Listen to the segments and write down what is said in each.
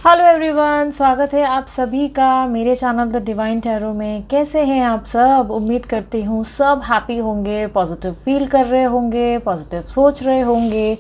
Hello everyone, स्वागत है आप सभी का मेरे चैनल द डिवाइन टैरो में। कैसे हैं आप सब? उम्मीद करती हूँ सब हैप्पी होंगे, पॉजिटिव फील कर रहे होंगे, पॉजिटिव सोच रहे होंगे।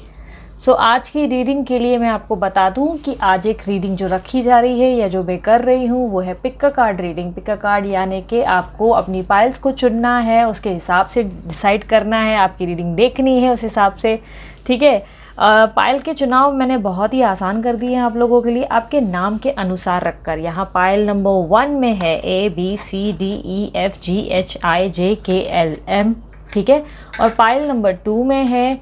आज की रीडिंग के लिए मैं आपको बता दूं कि आज एक रीडिंग जो रखी जा रही है या जो मैं कर रही हूँ वो है pick a card reading. Pick a card यानी कि आपको अपनी पाइल्स को चुनना है, उसके हिसाब से डिसाइड करना है, आपकी रीडिंग देखनी है उस हिसाब से। ठीक है। पायल के चुनाव मैंने बहुत ही आसान कर दिए हैं आप लोगों के लिए, आपके नाम के अनुसार रखकर। यहाँ पायल नंबर 1 में है ABCDEFGHIJKLM। ठीक है। और पायल नंबर 2 में है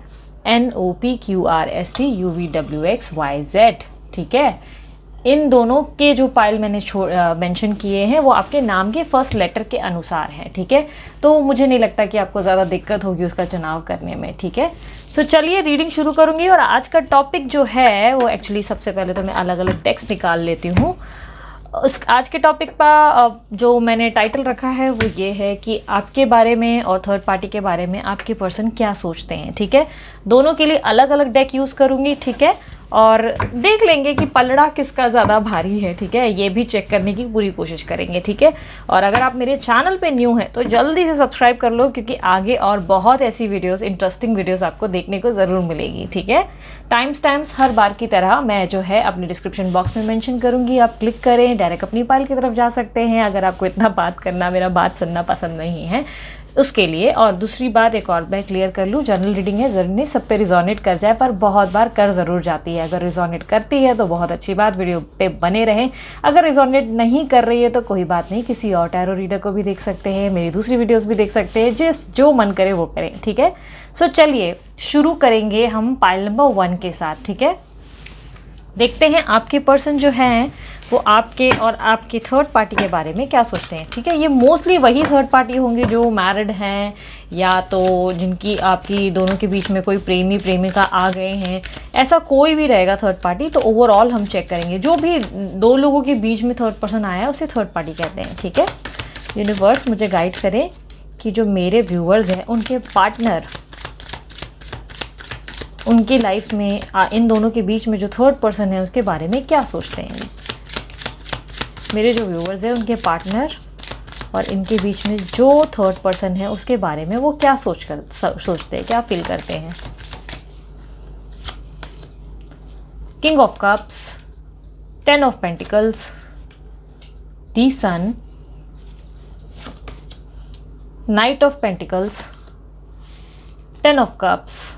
NOPQRSTUVWXYZ। ठीक है। इन दोनों के जो पाइल मैंने मेंशन किए हैं वो आपके नाम के फर्स्ट लेटर के अनुसार है। ठीक है। तो मुझे नहीं लगता कि आपको ज़्यादा दिक्कत होगी उसका चुनाव करने में। ठीक है। चलिए रीडिंग शुरू करूँगी। और आज का टॉपिक जो है वो एक्चुअली सबसे पहले तो मैं अलग अलग टेक्स्ट निकाल लेती हूँ। आज के टॉपिक पर जो मैंने टाइटल रखा है वो ये है कि आपके बारे में और थर्ड पार्टी के बारे में आपके पर्सन क्या सोचते हैं। ठीक है। दोनों के लिए अलग अलग डेक यूज़ करूँगी। ठीक है। और देख लेंगे कि पलड़ा किसका ज़्यादा भारी है। ठीक है। ये भी चेक करने की पूरी कोशिश करेंगे। ठीक है। और अगर आप मेरे चैनल पे न्यू हैं तो जल्दी से सब्सक्राइब कर लो, क्योंकि आगे और बहुत ऐसी वीडियोस, इंटरेस्टिंग वीडियोस आपको देखने को ज़रूर मिलेगी। ठीक है। टाइम्स हर बार की तरह मैं जो है अपनी डिस्क्रिप्शन बॉक्स में मेंशन करूँगी, आप क्लिक करें, डायरेक्ट अपनी फाइल की तरफ जा सकते हैं अगर आपको इतना बात करना, मेरा बात सुनना पसंद नहीं है उसके लिए। और दूसरी बात, एक और मैं क्लियर कर लूँ, जनरल रीडिंग है, ज़रूर नहीं सब पे रिजोनेट कर जाए, पर बहुत बार कर ज़रूर जाती है। अगर रिजोनेट करती है तो बहुत अच्छी बात, वीडियो पे बने रहें। अगर रिजोनेट नहीं कर रही है तो कोई बात नहीं, किसी और टैरो रीडर को भी देख सकते हैं, मेरी दूसरी वीडियोज़ भी देख सकते हैं, जो मन करे वो करें। ठीक है। चलिए शुरू करेंगे हम पाइल नंबर 1 के साथ। ठीक है। देखते हैं आपके पर्सन जो हैं वो आपके और आपकी थर्ड पार्टी के बारे में क्या सोचते हैं। ठीक है। ये मोस्टली वही थर्ड पार्टी होंगे जो मैरिड हैं, या तो जिनकी आपकी दोनों के बीच में कोई प्रेमी प्रेमिका आ गए हैं, ऐसा कोई भी रहेगा थर्ड पार्टी। तो ओवरऑल हम चेक करेंगे, जो भी दो लोगों के बीच में थर्ड पर्सन आया है उसे थर्ड पार्टी कहते हैं। ठीक है। यूनिवर्स मुझे गाइड करें कि जो मेरे व्यूअर्स हैं उनके पार्टनर, उनकी लाइफ में इन दोनों के बीच में जो थर्ड पर्सन है उसके बारे में क्या सोचते हैं। मेरे जो व्यूअर्स हैं उनके पार्टनर और इनके बीच में जो थर्ड पर्सन है उसके बारे में वो क्या सोचते हैं, क्या फील करते हैं। King of cups, 10 of pentacles, the sun, knight of pentacles, 10 of cups,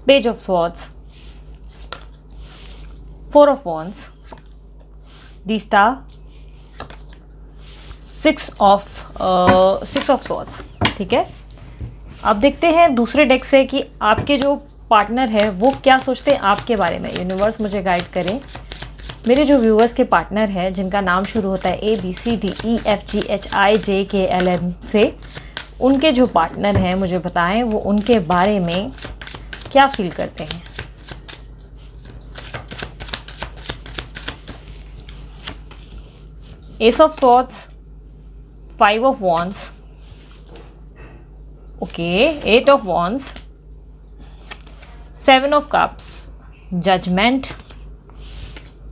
page of swords, 4 of wands, the star, 6 of swords. ठीक है। अब देखते हैं दूसरे डेक से कि आपके जो पार्टनर है वो क्या सोचते हैं आपके बारे में। यूनिवर्स मुझे गाइड करें, मेरे जो व्यूअर्स के पार्टनर हैं जिनका नाम शुरू होता है ABCDEFGHIJKLM से, उनके जो पार्टनर हैं मुझे बताएं वो उनके बारे में क्या फील करते हैं। Ace of swords, 5 of wands, okay, 8 of wands, 7 of cups, judgement,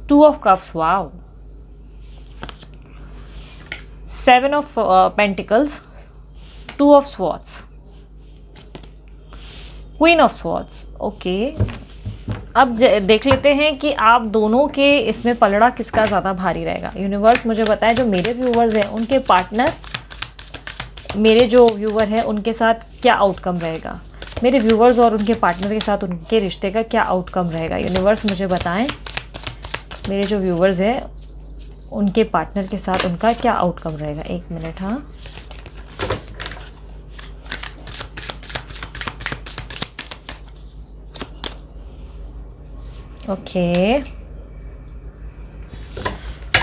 2 of cups, wow, 7 of pentacles, 2 of swords, queen of swords. Okay. अब देख लेते हैं कि आप दोनों के इसमें पलड़ा किसका ज़्यादा भारी रहेगा। यूनिवर्स मुझे बताएं जो मेरे व्यूवर्स हैं उनके पार्टनर, मेरे जो व्यूवर हैं उनके साथ क्या आउटकम रहेगा। मेरे व्यूवर्स और उनके पार्टनर के साथ उनके रिश्ते का क्या आउटकम रहेगा। यूनिवर्स मुझे बताएं मेरे जो व्यूवर्स हैं उनके पार्टनर के साथ उनका क्या आउटकम रहेगा। 1 मिनट। हाँ, ओके।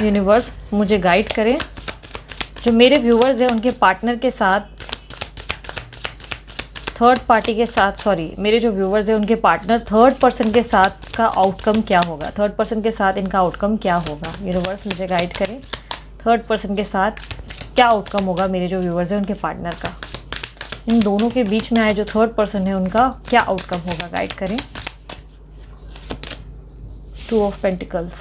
यूनिवर्स मुझे गाइड करें जो मेरे व्यूवर्स हैं उनके पार्टनर के साथ थर्ड पार्टी के साथ, सॉरी, मेरे जो व्यूवर्स हैं उनके पार्टनर थर्ड पर्सन के साथ का आउटकम क्या होगा। थर्ड पर्सन के साथ इनका आउटकम क्या होगा। यूनिवर्स मुझे गाइड करें थर्ड पर्सन के साथ क्या आउटकम होगा मेरे जो व्यूवर्स हैं उनके पार्टनर का। इन दोनों के बीच में आए जो थर्ड पर्सन है उनका क्या आउटकम होगा, गाइड करें। टू ऑफ पेंटिकल्स,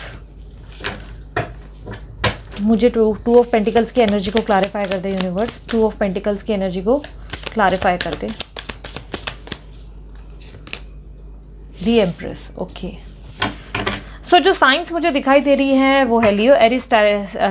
मुझे टू ऑफ पेंटिकल्स की एनर्जी को क्लैरिफाई कर दे यूनिवर्स, टू ऑफ पेंटिकल्स की एनर्जी को क्लैरिफाई कर दे। The empress, okay. सो जो साइंस मुझे दिखाई दे रही है वो है लियो, एरिस,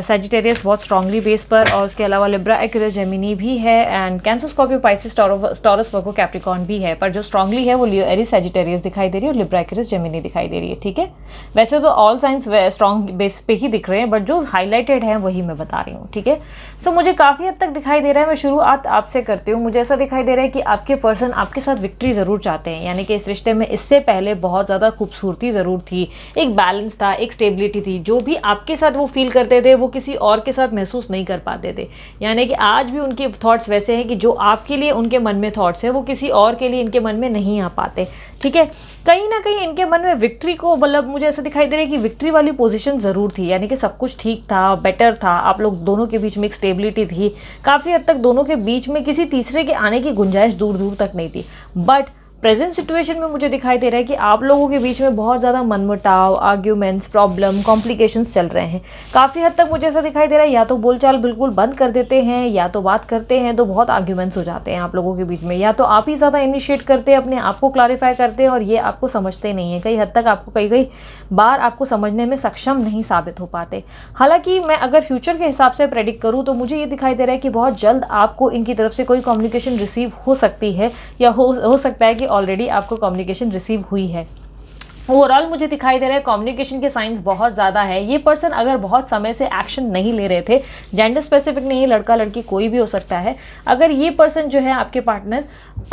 सैजिटेरियस बहुत स्ट्रांगली बेस पर, और उसके अलावा लिब्रा, एक्वेरियस, जेमिनी भी है, and cancer, Scorpio, Pisces, taurus, Virgo, Capricorn भी है, पर जो स्ट्रांगली है वो लियो, एरिस, सैजिटेरियस दिखाई दे रही है और लिब्रा, एक्वेरियस, जेमिनी दिखाई दे रही है, ठीक है। वैसे तो ऑल साइंस स्ट्रांग बेस पे ही दिख रहे हैं, बट जो हाईलाइटेड है वही मैं बता रही हूँ, ठीक है। सो मुझे काफ़ी हद तक दिखाई दे रहा है, मैं शुरुआत आपसे करती हूँ। मुझे ऐसा दिखाई दे रहा है कि आपके पर्सन आपके साथ विक्ट्री ज़रूर चाहते हैं, यानी कि इस रिश्ते में इससे पहले बहुत ज़्यादा खूबसूरती ज़रूर थी, एक बैलेंस था, एक स्टेबिलिटी थी, जो भी आपके साथ वो फील करते थे वो किसी और के साथ महसूस नहीं कर पाते थे। यानी कि आज भी उनके थॉट्स वैसे हैं कि जो आपके लिए उनके मन में थॉट्स है वो किसी और के लिए इनके मन में नहीं आ पाते, ठीक है। कहीं ना कहीं इनके मन में विक्ट्री को, मतलब मुझे ऐसा दिखाई दे रहा है कि विक्ट्री वाली पोजीशन ज़रूर थी, यानी कि सब कुछ ठीक था, बेटर था, आप लोग दोनों के बीच में एक स्टेबिलिटी थी, काफ़ी हद तक दोनों के बीच में किसी तीसरे के आने की गुंजाइश दूर दूर तक नहीं थी। बट प्रेजेंट सिचुएशन में मुझे दिखाई दे रहा है कि आप लोगों के बीच में बहुत ज़्यादा मनमुटाव, आर्ग्यूमेंट्स, प्रॉब्लम, कॉम्प्लिकेशंस चल रहे हैं। काफ़ी हद तक मुझे ऐसा दिखाई दे रहा है या तो बोलचाल बिल्कुल बंद कर देते हैं, या तो बात करते हैं तो बहुत आर्ग्यूमेंट्स हो जाते हैं आप लोगों के बीच में, या तो आप ही ज़्यादा इनिशिएट करते हैं, अपने आप को क्लैरिफाई करते हैं और ये आपको समझते नहीं है। कई हद तक आपको कई बार आपको समझने में सक्षम नहीं साबित हो पाते। हालांकि मैं अगर फ्यूचर के हिसाब से प्रेडिक्ट करूँ तो मुझे ये दिखाई दे रहा है कि बहुत जल्द आपको इनकी तरफ से कोई कम्युनिकेशन रिसीव हो सकती है, या हो सकता है कि ऑलरेडी आपको कम्युनिकेशन रिसीव हुई है। ओवरऑल मुझे दिखाई दे रहा है कम्युनिकेशन के साइंस बहुत ज़्यादा है। ये पर्सन अगर बहुत समय से एक्शन नहीं ले रहे थे, जेंडर स्पेसिफिक नहीं, लड़का लड़की कोई भी हो सकता है, अगर ये पर्सन जो है आपके पार्टनर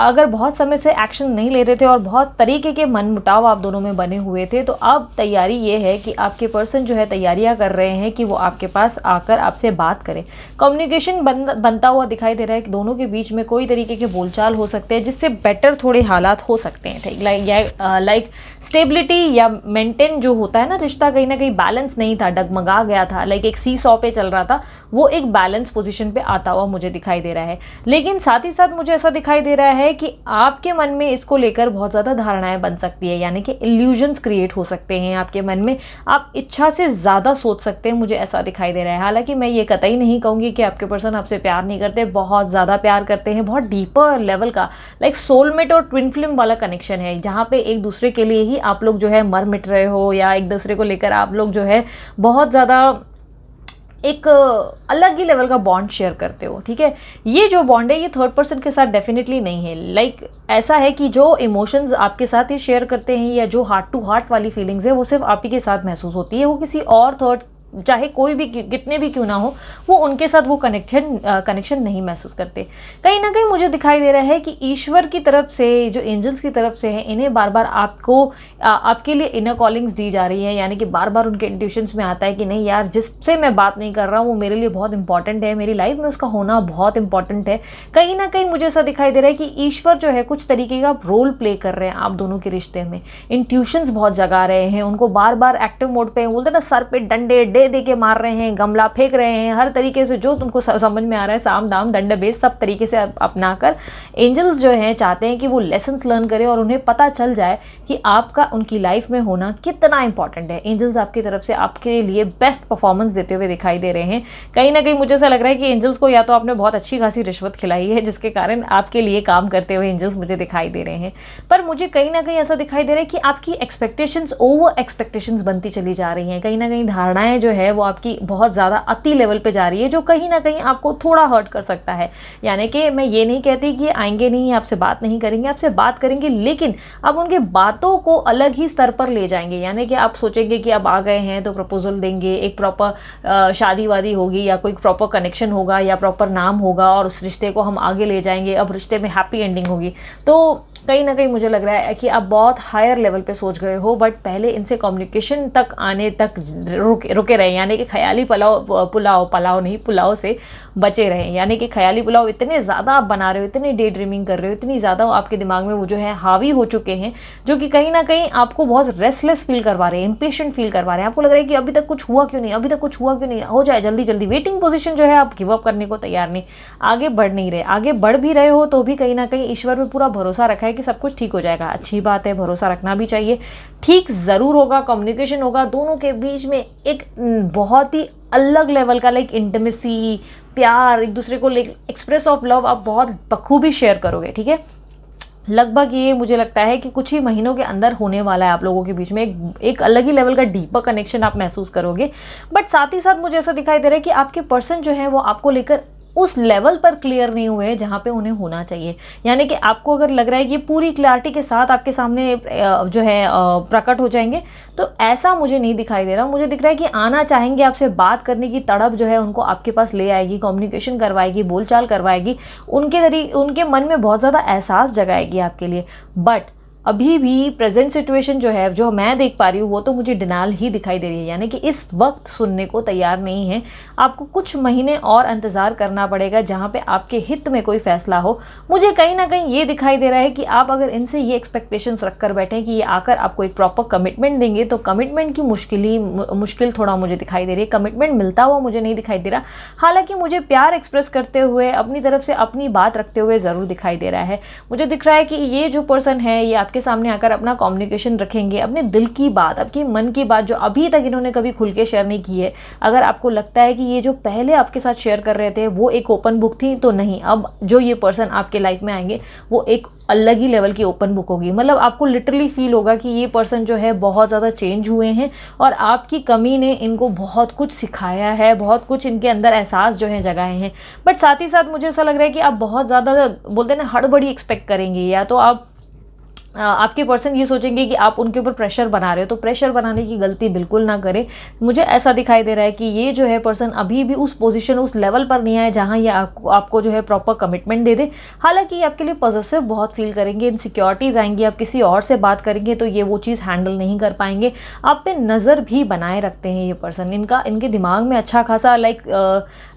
अगर बहुत समय से एक्शन नहीं ले रहे थे और बहुत तरीके के मनमुटाव आप दोनों में बने हुए थे, तो अब तैयारी ये है कि आपके पर्सन जो है तैयारियां कर रहे हैं कि वो आपके पास आकर आपसे बात करें। कम्युनिकेशन बनता हुआ दिखाई दे रहा है कि दोनों के बीच में कोई तरीके के बोलचाल हो सकते हैं जिससे बेटर थोड़े हालात हो सकते हैं। लाइक स्टेबिलिटी या मेंटेन जो होता है ना रिश्ता, कहीं ना कहीं बैलेंस नहीं था, डगमगा गया था, लाइक एक सी सॉ पे चल रहा था, वो एक बैलेंस पोजीशन पे आता हुआ मुझे दिखाई दे रहा है। लेकिन साथ ही साथ मुझे ऐसा दिखाई दे रहा है कि आपके मन में इसको लेकर बहुत ज़्यादा धारणाएं बन सकती है, यानी कि इल्यूजन्स क्रिएट हो सकते हैं आपके मन में, आप इच्छा से ज़्यादा सोच सकते हैं, मुझे ऐसा दिखाई दे रहा है। हालांकि मैं ये कतई नहीं कहूँगी कि आपके पर्सन आपसे प्यार नहीं करते, बहुत ज़्यादा प्यार करते हैं, बहुत डीपर लेवल का, लाइक सोलमेट और ट्विन फ्लेम वाला कनेक्शन है, जहाँ पे एक दूसरे के लिए ही आप लोग जो है मर मिट रहे हो, या एक दूसरे को लेकर आप लोग जो है बहुत ज़्यादा एक अलग ही लेवल का बॉन्ड शेयर करते हो, ठीक है। ये जो बॉन्ड है ये थर्ड पर्सन के साथ डेफिनेटली नहीं है। लाइक ऐसा है कि जो इमोशंस आपके साथ ये शेयर करते हैं, या जो हार्ट टू हार्ट वाली फीलिंग्स है वो सिर्फ आप ही के साथ महसूस होती है, वो किसी और थर्ड, चाहे कोई भी कितने भी क्यों ना हो, वो उनके साथ वो कनेक्शन नहीं महसूस करते। कहीं ना कहीं मुझे दिखाई दे रहा है कि ईश्वर की तरफ से, जो एंजल्स की तरफ से हैं, इन्हें बार बार आपके लिए इनर कॉलिंग्स दी जा रही है, यानी कि बार बार उनके इंट्यूशंस में आता है कि नहीं यार, जिससे मैं बात नहीं कर रहा हूँ वो मेरे लिए बहुत इंपॉर्टेंट है, मेरी लाइफ में उसका होना बहुत इंपॉर्टेंट है। कहीं ना कहीं मुझे ऐसा दिखाई दे रहा है कि ईश्वर जो है कुछ तरीके का रोल प्ले कर रहे हैं आप दोनों के रिश्ते में, इंट्यूशंस बहुत जगा रहे हैं, उनको बार बार एक्टिव मोड पे, बोलते हैं ना, सर पे डंडे दे के मार रहे हैं, गमला फेंक रहे हैं, हर तरीके से जो तुमको समझ में आ रहा है, साम दाम दंड भेद सब तरीके से अपनाकर एंजल्स जो हैं चाहते हैं कि वो लेसन्स लर्न करें और उन्हें पता चल जाए कि आपका उनकी लाइफ में होना कितना इंपॉर्टेंट है। एंजल्स आपकी तरफ से आपके लिए बेस्ट परफॉर्मेंस देते हुए दिखाई दे रहे हैं। कहीं ना कहीं मुझे ऐसा लग रहा है कि एंजल्स को या तो आपने बहुत अच्छी खासी रिश्वत खिलाई है, जिसके कारण आपके लिए काम करते हुए एंजल्स मुझे दिखाई दे रहे हैं। पर मुझे कहीं ना कहीं ऐसा दिखाई दे रहा है कि आपकी एक्सपेक्टेशंस ओवर एक्सपेक्टेशंस बनती चली जा रही हैं। कहीं ना कहीं धारणाएं जो है वो आपकी बहुत ज़्यादा अति लेवल पे जा रही है, जो कहीं ना कहीं आपको थोड़ा हर्ट कर सकता है। यानी कि मैं ये नहीं कहती कि आएंगे नहीं, आपसे बात नहीं करेंगे, आपसे बात करेंगे, लेकिन आप उनके बातों को अलग ही स्तर पर ले जाएंगे। यानी कि आप सोचेंगे कि अब आ गए हैं तो प्रपोजल देंगे, एक प्रॉपर शादी वादी होगी, या कोई प्रॉपर कनेक्शन होगा, या प्रॉपर नाम होगा, और उस रिश्ते को हम आगे ले जाएंगे, अब रिश्ते में हैप्पी एंडिंग होगी। तो कहीं ना कहीं मुझे लग रहा है कि आप बहुत हायर लेवल पे सोच गए हो, बट पहले इनसे कम्युनिकेशन तक आने तक रुके रहे, यानी कि ख्याली पुलाव से बचे रहे। यानी कि ख्याली पुलाव इतने ज़्यादा आप बना रहे हो, इतने डे ड्रीमिंग कर रहे हो, इतनी ज़्यादा आपके दिमाग में वो जो है हावी हो चुके हैं, जो कि कहीं ना कहीं आपको बहुत रेस्टलेस फील करवा रहे हैं, इम्पेशेंट फील करवा रहे हैं। आपको लग रहा है कि अभी तक कुछ हुआ क्यों नहीं, अभी तक कुछ हुआ क्यों नहीं, हो जाए जल्दी जल्दी। वेटिंग पोजीशन जो है, आप गिव अप करने को तैयार नहीं, आगे बढ़ नहीं रहे। आगे बढ़ भी रहे हो तो भी कहीं ना कहीं ईश्वर पे पूरा भरोसा रखा है है कि सब कुछ ठीक हो जाएगा। अच्छी बात है, भरोसा रखना भी चाहिए, ठीक ज़रूर होगा, कम्युनिकेशन होगा दोनों के बीच में, एक बहुत ही अलग लेवल का लाइक इंटीमेसी, प्यार, एक दूसरे को एक्सप्रेस ऑफ लव आप बहुत बखूबी शेयर करोगे, ठीक है। लगभग ये मुझे लगता है कि कुछ ही महीनों के अंदर होने वाला है आप लोगों के बीच में एक अलग ही लेवल का डीपर कनेक्शन आप महसूस करोगे। बट साथ ही साथ मुझे ऐसा दिखाई दे रहा है कि आपके पर्सन जो है वो आपको लेकर उस लेवल पर क्लियर नहीं हुए हैं जहाँ पे उन्हें होना चाहिए। यानी कि आपको अगर लग रहा है कि पूरी क्लैरिटी के साथ आपके सामने जो है प्रकट हो जाएंगे, तो ऐसा मुझे नहीं दिखाई दे रहा। मुझे दिख रहा है कि आना चाहेंगे, आपसे बात करने की तड़प जो है उनको आपके पास ले आएगी, कम्युनिकेशन करवाएगी, बोलचाल करवाएगी, उनके मन में बहुत ज़्यादा एहसास जगाएगी आपके लिए। बट अभी भी प्रेजेंट सिचुएशन जो है, जो मैं देख पा रही हूँ, वो तो मुझे डिनाल ही दिखाई दे रही है। यानी कि इस वक्त सुनने को तैयार नहीं है। आपको कुछ महीने और इंतज़ार करना पड़ेगा जहाँ पे आपके हित में कोई फैसला हो। मुझे कहीं ना कहीं ये दिखाई दे रहा है कि आप अगर इनसे ये एक्सपेक्टेशंस रख कर बैठे कि ये आकर आपको एक प्रॉपर कमिटमेंट देंगे, तो कमिटमेंट की मुश्किल थोड़ा मुझे दिखाई दे रही है। कमिटमेंट मिलता हुआ मुझे नहीं दिखाई दे रहा। हालाँकि मुझे प्यार एक्सप्रेस करते हुए, अपनी तरफ से अपनी बात रखते हुए ज़रूर दिखाई दे रहा है। मुझे दिख रहा है कि ये जो पर्सन है ये के सामने आकर अपना कम्युनिकेशन रखेंगे, अपने दिल की बात, आपकी मन की बात जो अभी तक इन्होंने कभी खुल के शेयर नहीं की है। अगर आपको लगता है कि ये जो पहले आपके साथ शेयर कर रहे थे वो एक ओपन बुक थी, तो नहीं, अब जो ये पर्सन आपके लाइफ में आएंगे वो एक अलग ही लेवल की ओपन बुक होगी। मतलब आपको लिटरली फील होगा कि ये पर्सन जो है बहुत ज़्यादा चेंज हुए हैं और आपकी कमी ने इनको बहुत कुछ सिखाया है, बहुत कुछ इनके अंदर एहसास जो है जगाए हैं। बट साथ ही साथ मुझे ऐसा लग रहा है कि आप बहुत ज़्यादा बोलते हैं ना हड़बड़ी एक्सपेक्ट करेंगे, या तो आपके पर्सन ये सोचेंगे कि आप उनके ऊपर प्रेशर बना रहे हो। तो प्रेशर बनाने की गलती बिल्कुल ना करें। मुझे ऐसा दिखाई दे रहा है कि ये जो है पर्सन अभी भी उस पोजीशन, उस लेवल पर नहीं आए जहां ये आपको जो है प्रॉपर कमिटमेंट दे दे। हालांकि ये आपके लिए पॉजिटिव बहुत फील करेंगे, इनसिक्योरिटीज़ आएंगी, आप किसी और से बात करेंगे तो ये वो चीज़ हैंडल नहीं कर पाएंगे। आप पे नज़र भी बनाए रखते हैं ये पर्सन। इनके दिमाग में अच्छा खासा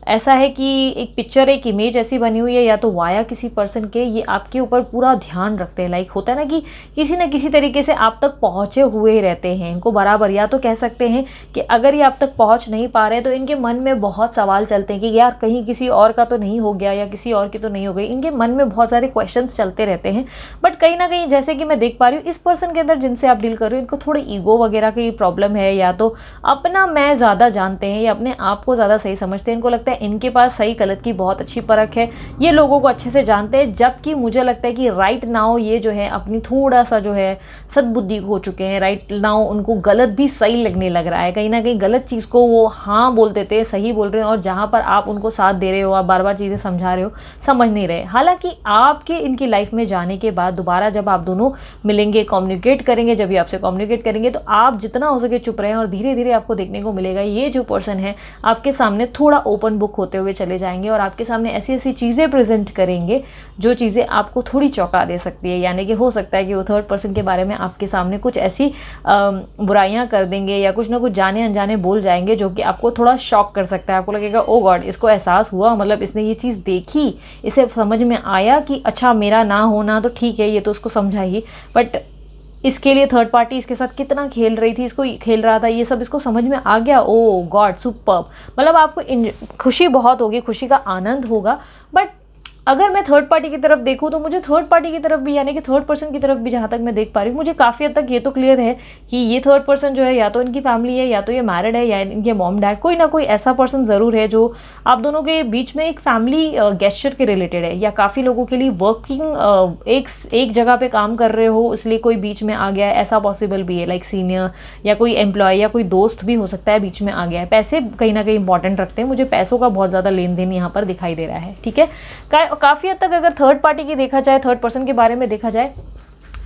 ऐसा है कि एक पिक्चर, एक इमेज ऐसी बनी हुई है या तो वाया किसी पर्सन के, ये आपके ऊपर पूरा ध्यान रखते हैं। होता है ना कि किसी न किसी तरीके से आप तक पहुँचे हुए रहते हैं इनको बराबर। या तो कह सकते हैं कि अगर ये आप तक पहुँच नहीं पा रहे तो इनके मन में बहुत सवाल चलते हैं कि यार कहीं किसी और का तो नहीं हो गया या किसी और की तो नहीं हो गई। इनके मन में बहुत सारे क्वेश्चंस चलते रहते हैं। बट कहीं ना कहीं जैसे कि मैं देख पा रही हूँ इस पर्सन के अंदर जिनसे आप डील कर रहे हो, इनको थोड़ी ईगो वगैरह की प्रॉब्लम है, या तो अपना मैं ज़्यादा जानते हैं या अपने आप को ज़्यादा सही समझते हैं। इनको लगता है इनके पास सही गलत की बहुत अच्छी परख है, ये लोगों को अच्छे से जानते हैं। जबकि मुझे लगता है कि राइट नाउ ये जो है अपनी थोड़ा सा जो है सद्बुद्धि हो चुके हैं। राइट नाउ उनको गलत भी सही लगने लग रहा है। कहीं ना कहीं गलत चीज़ को वो हाँ बोल देते हैं, सही बोल रहे हैं, और जहाँ पर आप उनको साथ दे रहे हो, आप बार बार चीज़ें समझा रहे हो, समझ नहीं रहे। हालांकि आपके इनकी लाइफ में जाने के बाद दोबारा जब आप दोनों मिलेंगे, कम्युनिकेट करेंगे, जब ये आपसे कम्युनिकेट करेंगे तो आप जितना हो सके चुप रहें, और धीरे धीरे आपको देखने को मिलेगा ये जो पर्सन है आपके सामने थोड़ा ओपन बुक होते हुए चले जाएंगे और आपके सामने ऐसी ऐसी चीज़ें प्रेजेंट करेंगे जो चीज़ें आपको थोड़ी चौंका दे सकती है। यानी कि हो सकता है कि वो थर्ड पर्सन के बारे में आपके सामने कुछ ऐसी बुराइयां कर देंगे या कुछ ना कुछ जाने अनजाने बोल जाएंगे जो कि आपको थोड़ा शॉक कर सकता है। आपको लगेगा ओ गॉड, इसको एहसास हुआ, मतलब इसने ये चीज़ देखी, इसे समझ में आया कि अच्छा मेरा ना होना तो ठीक है, ये तो उसको समझा ही, बट इसके लिए थर्ड पार्टी इसके साथ कितना खेल रही थी, इसको खेल रहा था, ये सब इसको समझ में आ गया। ओ गॉड सुपर्ब। मतलब आपको खुशी बहुत होगी, खुशी का आनंद होगा। बट अगर मैं थर्ड पार्टी की तरफ देखूँ तो मुझे थर्ड पार्टी की तरफ भी, यानी कि थर्ड पर्सन की तरफ भी जहाँ तक मैं देख पा रही हूँ, मुझे काफ़ी हद तक ये तो क्लियर है कि ये थर्ड पर्सन जो है या तो इनकी फैमिली है, या तो ये मैरिड है, या इनके मॉम डैड, कोई ना कोई ऐसा पर्सन ज़रूर है जो आप दोनों के बीच में एक फैमिली गेस्चर के रिलेटेड है, या काफ़ी लोगों के लिए वर्किंग एक जगह पे काम कर रहे हो इसलिए कोई बीच में आ गया है, ऐसा पॉसिबल भी है। सीनियर या कोई एम्प्लॉय या कोई दोस्त भी हो सकता है बीच में आ गया है। पैसे कहीं ना कहीं इंपॉर्टेंट रखते हैं, मुझे पैसों का बहुत ज़्यादा लेन देन यहाँ पर दिखाई दे रहा है। ठीक है, काफ़ी हद तक अगर थर्ड पार्टी की देखा जाए, थर्ड पर्सन के बारे में देखा जाए,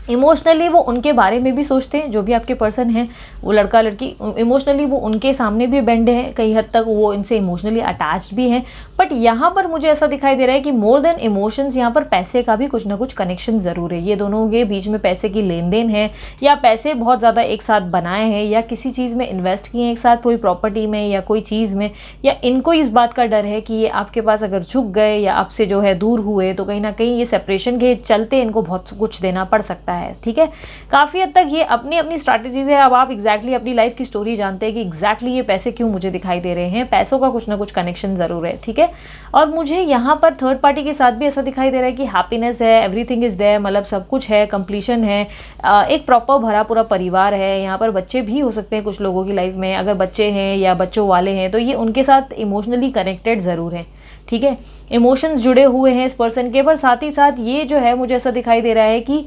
इमोशनली वो उनके बारे में भी सोचते हैं। जो भी आपके पर्सन हैं वो लड़का लड़की, इमोशनली वो उनके सामने भी बेंडे हैं, कई हद तक वो इनसे इमोशनली अटैच्ड भी हैं। बट यहाँ पर मुझे ऐसा दिखाई दे रहा है कि मोर देन इमोशंस यहाँ पर पैसे का भी कुछ ना कुछ कनेक्शन ज़रूर है। ये दोनों के बीच में पैसे की लेन देन है, या पैसे बहुत ज़्यादा एक साथ बनाए हैं, या किसी चीज़ में इन्वेस्ट किए हैं एक साथ, कोई प्रॉपर्टी में या कोई चीज़ में, या इनको इस बात का डर है कि ये आपके पास अगर झुक गए या आपसे जो है दूर हुए तो कहीं ना कहीं ये सेपरेशन के चलते इनको बहुत कुछ देना पड़ सकता है। है, ठीक है। काफ़ी हद तक ये अपनी अपनी स्ट्रैटेजीज है। अब आप एग्जैक्टली अपनी लाइफ की स्टोरी जानते हैं कि एग्जैक्टली ये पैसे क्यों मुझे दिखाई दे रहे हैं, पैसों का कुछ ना कुछ कनेक्शन ज़रूर है, ठीक है। और मुझे यहाँ पर थर्ड पार्टी के साथ भी ऐसा दिखाई दे रहा है कि हैप्पीनेस है, एवरीथिंग इज़ देयर, मतलब सब कुछ है, कंप्लीशन है, एक प्रॉपर भरा पूरा परिवार है। यहाँ पर बच्चे भी हो सकते हैं कुछ लोगों की लाइफ में, अगर बच्चे हैं या बच्चों वाले हैं तो ये उनके साथ इमोशनली कनेक्टेड ज़रूर है, ठीक है। इमोशंस जुड़े हुए हैं इस पर्सन के, पर साथ ही साथ ये जो है मुझे ऐसा दिखाई दे रहा है कि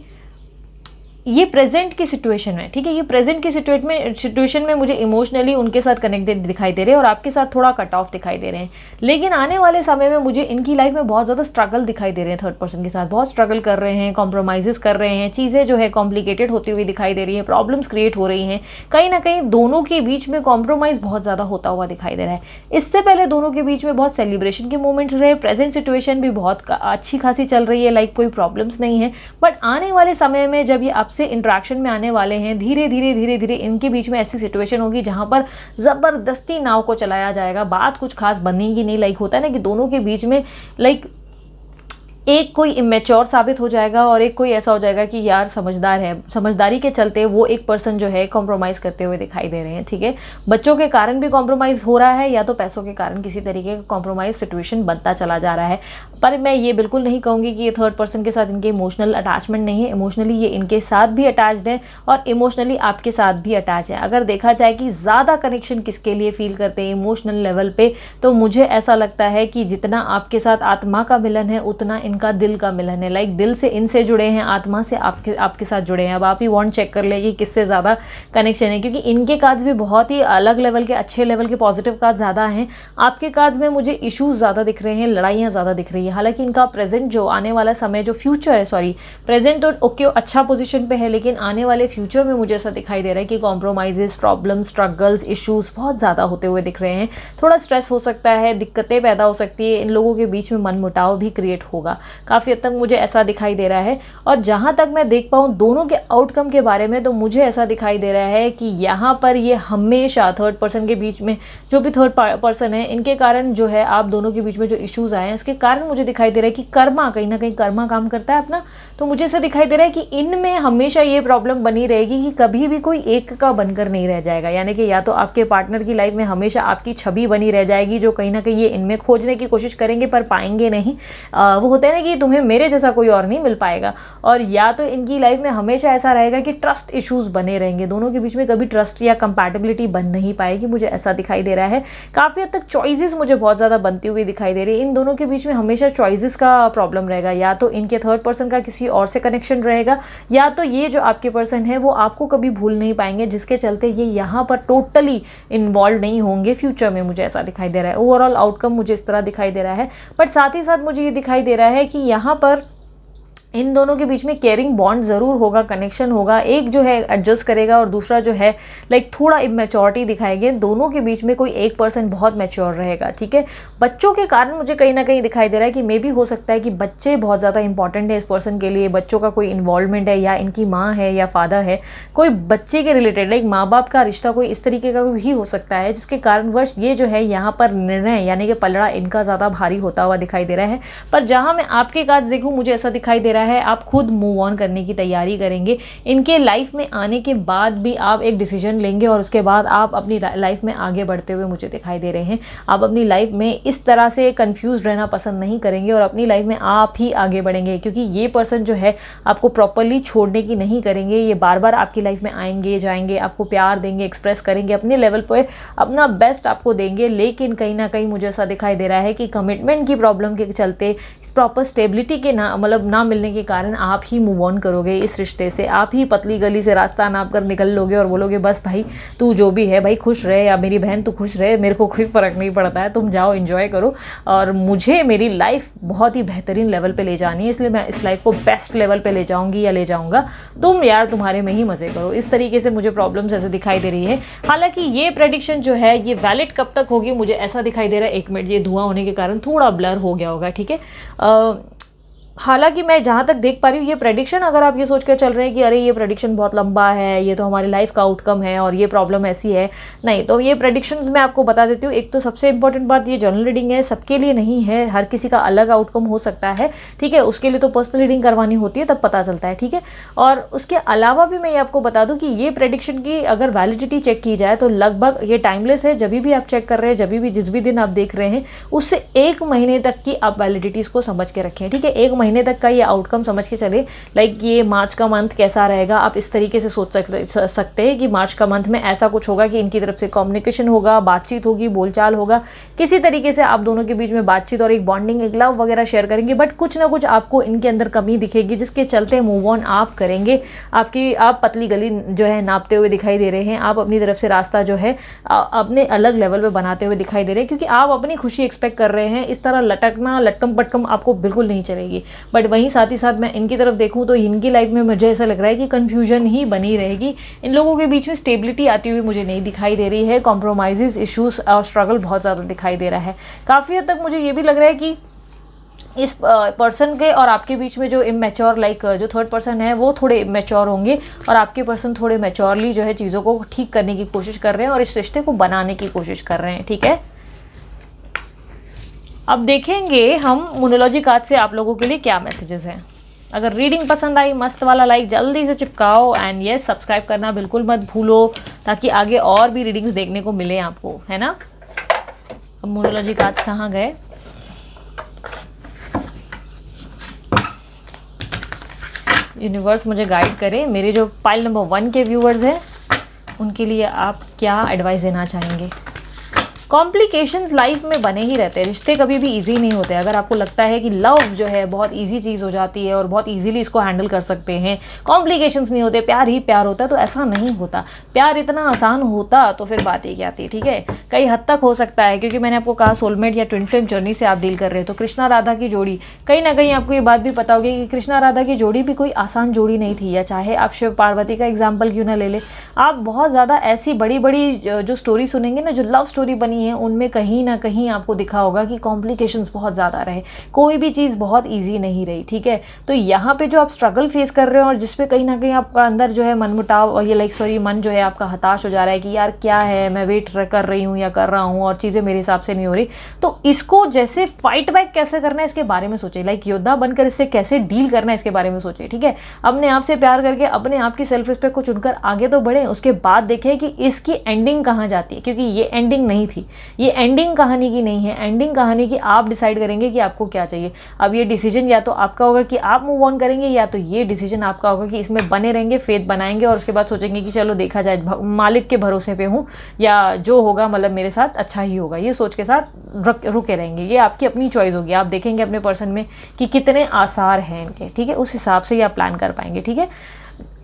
ये प्रेजेंट की सिचुएशन है, ठीक है। ये प्रेजेंट की सिचुएशन में मुझे इमोशनली उनके साथ कनेक्टेड दिखाई दे रहे हैं और आपके साथ थोड़ा कट ऑफ दिखाई दे रहे हैं। लेकिन आने वाले समय में मुझे इनकी लाइफ में बहुत ज़्यादा स्ट्रगल दिखाई दे रहे हैं, थर्ड पर्सन के साथ बहुत स्ट्रगल कर रहे हैं, कॉम्प्रोमाइज़ कर रहे हैं, चीज़ें जो है कॉम्प्लिकेटेड होती हुई दिखाई दे रही है, प्रॉब्लम्स क्रिएट हो रही हैं। कहीं ना कहीं दोनों के बीच में कॉम्प्रोमाइज़ बहुत ज़्यादा होता हुआ दिखाई दे रहा है। इससे पहले दोनों के बीच में बहुत सेलिब्रेशन के मोमेंट्स रहे, प्रेजेंट सिचुएशन भी बहुत अच्छी खासी चल रही है, लाइक कोई प्रॉब्लम्स नहीं है। बट आने वाले समय में जब ये आपसे इंट्रैक्शन में आने वाले हैं, धीरे धीरे इनके बीच में ऐसी सिचुएशन होगी जहां पर जबरदस्ती नाव को चलाया जाएगा, बात कुछ खास बनेगी नहीं। लाइक होता है ना कि दोनों के बीच में लाइक एक कोई इमेच्योर साबित हो जाएगा और एक कोई ऐसा हो जाएगा कि यार समझदार है, समझदारी के चलते वो एक पर्सन जो है कॉम्प्रोमाइज़ करते हुए दिखाई दे रहे हैं, ठीक है। बच्चों के कारण भी कॉम्प्रोमाइज़ हो रहा है या तो पैसों के कारण किसी तरीके का कॉम्प्रोमाइज़ सिचुएशन बनता चला जा रहा है। पर मैं ये बिल्कुल नहीं कहूँगी कि ये थर्ड पर्सन के साथ इनके इमोशनल अटैचमेंट नहीं है। इमोशनली ये इनके साथ भी अटैच्ड है और इमोशनली आपके साथ भी अटैच है। अगर देखा जाए कि ज़्यादा कनेक्शन किसके लिए फील करते हैं इमोशनल लेवल पे, तो मुझे ऐसा लगता है कि जितना आपके साथ आत्मा का मिलन है उतना इनका दिल का मिलन है। लाइक दिल से इनसे जुड़े हैं, आत्मा से आपके साथ जुड़े हैं। अब आप ही वॉन्ट चेक कर ले कि किससे ज़्यादा कनेक्शन है, क्योंकि इनके कार्ड्स भी बहुत ही अलग लेवल के, अच्छे लेवल के पॉजिटिव कार्ड ज़्यादा हैं। आपके कार्ड्स में मुझे इश्यूज ज़्यादा दिख रहे हैं, लड़ाइयाँ ज़्यादा दिख रही है। हालांकि इनका प्रेजेंट जो आने वाला समय जो फ्यूचर है, सॉरी प्रेजेंट तो ओके अच्छा पोजीशन पे है, लेकिन आने वाले फ्यूचर में मुझे ऐसा दिखाई दे रहा है कि कॉम्प्रोमाइजेस, प्रॉब्लम्स, स्ट्रगल्स, इश्यूज बहुत ज़्यादा होते हुए दिख रहे हैं। थोड़ा स्ट्रेस हो सकता है, दिक्कतें पैदा हो सकती है, इन लोगों के बीच में मनमुटाव भी क्रिएट होगा। काफ़ी हद तक मुझे ऐसा दिखाई दे रहा है। और जहाँ तक मैं देख पाऊँ दोनों के आउटकम के बारे में, तो मुझे ऐसा दिखाई दे रहा है कि यहाँ पर ये हमेशा थर्ड पर्सन के बीच में जो भी थर्ड पर्सन है, इनके कारण जो है आप दोनों के बीच में जो इश्यूज आए हैं, इसके कारण मुझे दिखाई दे रहा है कि कर्मा, कहीं ना कहीं कर्मा काम करता है अपना। तो मुझे ऐसा दिखाई दे रहा है कि इनमें हमेशा ये प्रॉब्लम बनी रहेगी कि कभी भी कोई एक का बनकर नहीं रह जाएगा। यानी कि या तो आपके पार्टनर की लाइफ में हमेशा आपकी छवि बनी रह जाएगी, जो कहीं ना कहीं ये इनमें खोजने की कोशिश करेंगे पर पाएंगे नहीं। वो होता है ना कि तुम्हें मेरे जैसा कोई और नहीं मिल पाएगा। और या तो इनकी लाइफ में हमेशा ऐसा रहेगा कि ट्रस्ट इश्यूज बने रहेंगे, दोनों के बीच में कभी ट्रस्ट या कंपैटिबिलिटी बन नहीं पाएगी। मुझे ऐसा दिखाई दे रहा है। काफ़ी हद तक चॉइसेस मुझे बहुत ज़्यादा बनती हुई दिखाई दे रही है। इन दोनों के बीच में हमेशा चॉइसेस का प्रॉब्लम रहेगा। या तो इनके थर्ड पर्सन का किसी और से कनेक्शन रहेगा, या तो ये जो आपके पर्सन है वो आपको कभी भूल नहीं पाएंगे, जिसके चलते ये यहाँ पर टोटली इन्वॉल्व नहीं होंगे फ्यूचर में। मुझे ऐसा दिखाई दे रहा है। ओवरऑल आउटकम मुझे इस तरह दिखाई दे रहा है। बट साथ ही साथ मुझे ये दिखाई दे रहा है कि यहाँ पर इन दोनों के बीच में केयरिंग बॉन्ड ज़रूर होगा, कनेक्शन होगा। एक जो है एडजस्ट करेगा और दूसरा जो है लाइक थोड़ा इमेच्योरिटी दिखाएंगे। दोनों के बीच में कोई एक पर्सन बहुत मैच्योर रहेगा, ठीक है। बच्चों के कारण मुझे कहीं ना कहीं दिखाई दे रहा है कि मे भी हो सकता है कि बच्चे बहुत ज़्यादा इंपॉर्टेंट है इस पर्सन के लिए। बच्चों का कोई इन्वॉल्वमेंट है, या इनकी माँ है या फादर है, कोई बच्चे के रिलेटेड लाइक माँ बाप का रिश्ता कोई इस तरीके का भी हो सकता है, जिसके कारणवश ये जो है यहाँ पर निर्णय यानी कि पलड़ा इनका ज़्यादा भारी होता हुआ दिखाई दे रहा है। पर जहाँ मैं आपके काज देखूँ मुझे ऐसा दिखाई दे रहा है आप खुद मूव ऑन करने की तैयारी करेंगे। इनके लाइफ में आने के बाद भी आप एक डिसीजन लेंगे और उसके बाद आप अपनी लाइफ में आगे बढ़ते हुए मुझे दिखाई दे रहे हैं। आप अपनी लाइफ में इस तरह से कंफ्यूज रहना पसंद नहीं करेंगे और अपनी लाइफ में आप ही आगे बढ़ेंगे, क्योंकि ये पर्सन जो है आपको प्रॉपरली छोड़ने की नहीं करेंगे। ये बार बार आपकी लाइफ में आएंगे जाएंगे, आपको प्यार देंगे, एक्सप्रेस करेंगे, अपने लेवल पर अपना बेस्ट आपको देंगे। लेकिन कहीं ना कहीं मुझे ऐसा दिखाई दे रहा है कि कमिटमेंट की प्रॉब्लम के चलते, प्रॉपर स्टेबिलिटी के ना मिलने के कारण आप ही मूव ऑन करोगे इस रिश्ते से। आप ही पतली गली से रास्ता नाप कर निकल लोगे और बोलोगे बस भाई तू जो भी है भाई खुश रहे, या मेरी बहन तू खुश रहे, मेरे को कोई फ़र्क नहीं पड़ता है, तुम जाओ एंजॉय करो। और मुझे मेरी लाइफ बहुत ही बेहतरीन लेवल पे ले जानी है, इसलिए मैं इस लाइफ को बेस्ट लेवल पे ले जाऊंगी या ले जाऊंगा। तुम यार तुम्हारे में ही मज़े करो। इस तरीके से मुझे प्रॉब्लम्स ऐसे दिखाई दे रही है। हालांकि ये प्रेडिक्शन जो है ये वैलिड कब तक होगी मुझे ऐसा दिखाई दे रहा है, एक मिनट, ये धुआं होने के कारण थोड़ा ब्लर हो गया होगा, ठीक है। हालांकि मैं जहाँ तक देख पा रही हूँ ये प्रेडिक्शन, अगर आप ये सोच कर चल रहे हैं कि अरे ये प्रेडिक्शन बहुत लंबा है, ये तो हमारी लाइफ का आउटकम है और ये प्रॉब्लम ऐसी है, नहीं, तो ये प्रेडिक्शंस मैं आपको बता देती हूँ। एक तो सबसे इंपॉर्टेंट बात, ये जनरल रीडिंग है, सबके लिए नहीं है, हर किसी का अलग आउटकम हो सकता है, ठीक है। उसके लिए तो पर्सनल रीडिंग करवानी होती है, तब पता चलता है, ठीक है। और उसके अलावा भी मैं ये आपको बता दूँ कि ये प्रेडिक्शन की अगर वैलिडिटी चेक की जाए तो लगभग ये टाइमलेस है। जब भी आप चेक कर रहे हैं, जब भी जिस भी दिन आप देख रहे हैं, उससे 1 महीने तक की आप वैलिडिटीज़ को समझ के रखें, ठीक है। 1 महीने तक का ये आउटकम समझ के चले। लाइक ये मार्च का मंथ कैसा रहेगा, आप इस तरीके से सोच सकते हैं कि मार्च का मंथ में ऐसा कुछ होगा कि इनकी तरफ से कम्युनिकेशन होगा, बातचीत होगी, बोलचाल होगा, किसी तरीके से आप दोनों के बीच में बातचीत और एक बॉन्डिंग, एक लव वगैरह शेयर करेंगे, बट कुछ ना कुछ आपको इनके अंदर कमी दिखेगी जिसके चलते मूव ऑन आप करेंगे। आप पतली गली जो है नापते हुए दिखाई दे रहे हैं, आप अपनी तरफ से रास्ता जो है अपने अलग लेवल पे बनाते हुए दिखाई दे रहे हैं, क्योंकि आप अपनी खुशी एक्सपेक्ट कर रहे हैं। इस तरह लटकना, लटकम पटकम आपको बिल्कुल नहीं चलेगी। बट वहीं साथ ही साथ मैं इनकी तरफ देखूं तो इनकी लाइफ में मुझे ऐसा लग रहा है कि कन्फ्यूजन ही बनी रहेगी। इन लोगों के बीच में स्टेबिलिटी आती हुई मुझे नहीं दिखाई दे रही है। कॉम्प्रोमाइज़, इश्यूज और स्ट्रगल बहुत ज़्यादा दिखाई दे रहा है। काफ़ी हद तक मुझे ये भी लग रहा है कि इस पर्सन के और आपके बीच में जो इमेच्योर, लाइक जो थर्ड पर्सन है वो थोड़े इमेच्योर होंगे और आपके पर्सन थोड़े मैच्योरली जो है चीज़ों को ठीक करने की कोशिश कर रहे हैं और इस रिश्ते को बनाने की कोशिश कर रहे हैं, ठीक है। अब देखेंगे हम मोनोलॉजी कार्ड से आप लोगों के लिए क्या मैसेजेस हैं। अगर रीडिंग पसंद आई, मस्त वाला लाइक जल्दी से चिपकाओ, एंड यस, सब्सक्राइब करना बिल्कुल मत भूलो ताकि आगे और भी रीडिंग्स देखने को मिले आपको, है ना। अब मोनोलॉजी कार्ड्स कहाँ गए? यूनिवर्स मुझे गाइड करे, मेरे जो पाइल नंबर 1 के व्यूअर्स हैं उनके लिए आप क्या एडवाइस देना चाहेंगे। कॉम्प्लिकेशंस लाइफ में बने ही रहते हैं, रिश्ते कभी भी इजी नहीं होते। अगर आपको लगता है कि लव जो है बहुत इजी चीज़ हो जाती है और बहुत इजीली इसको हैंडल कर सकते हैं, कॉम्प्लिकेशंस नहीं होते, प्यार ही प्यार होता है, तो ऐसा नहीं होता। प्यार इतना आसान होता तो फिर बात ही क्या थी, ठीक है। कई हद तक हो सकता है, क्योंकि मैंने आपको कहा सोलमेट या ट्विन फ्लेम जर्नी से आप डील कर रहे हो, तो कृष्णा राधा की जोड़ी, कहीं ना कहीं आपको ये बात भी पता होगी कि कृष्णा राधा की जोड़ी भी कोई आसान जोड़ी नहीं थी। या चाहे आप शिव पार्वती का एग्जाम्पल क्यों ना ले ले, आप बहुत ज़्यादा ऐसी बड़ी बड़ी जो स्टोरी सुनेंगे ना, जो लव स्टोरी बनी है, उनमें कहीं ना कहीं आपको दिखा होगा कि कॉम्प्लिकेशंस बहुत ज़्यादा रहे, कोई भी चीज़ बहुत इजी नहीं रही, ठीक है। तो यहाँ पे जो आप स्ट्रगल फेस कर रहे हो और जिसपे कहीं ना कहीं आपका अंदर जो है मनमुटाव और ये मन जो है आपका हताश हो जा रहा है कि यार क्या है, मैं वेट कर रही हूँ या कर रहा हूँ और चीज़ें मेरे हिसाब से नहीं हो रही, तो इसको जैसे फाइट बैक कैसे करना है इसके बारे में सोचिए। लाइक योद्धा बनकर इससे कैसे डील करना है इसके बारे में सोचिए, ठीक है। अपने आप से प्यार करके अपने आप की सेल्फ रिस्पेक्ट को चुनकर आगे तो बढ़े, उसके बाद देखें कि इसकी एंडिंग कहाँ जाती है, क्योंकि ये एंडिंग नहीं थी, ये एंडिंग कहानी की नहीं है। एंडिंग कहानी की आप डिसाइड करेंगे कि आपको क्या चाहिए। अब ये डिसीजन या तो आपका होगा कि आप मूव ऑन करेंगे, या तो ये डिसीजन आपका होगा कि इसमें बने रहेंगे, फेथ बनाएंगे और उसके बाद सोचेंगे कि चलो देखा जाए, मालिक के भरोसे पे हूँ, या जो होगा मतलब मेरे साथ अच्छा ही होगा, ये सोच के साथ रुके रहेंगे। ये आपकी अपनी चॉइस होगी। आप देखेंगे अपने पर्सन में कि कितने आसार हैं इनके, ठीक है, उस हिसाब से ये आप प्लान कर पाएंगे, ठीक है।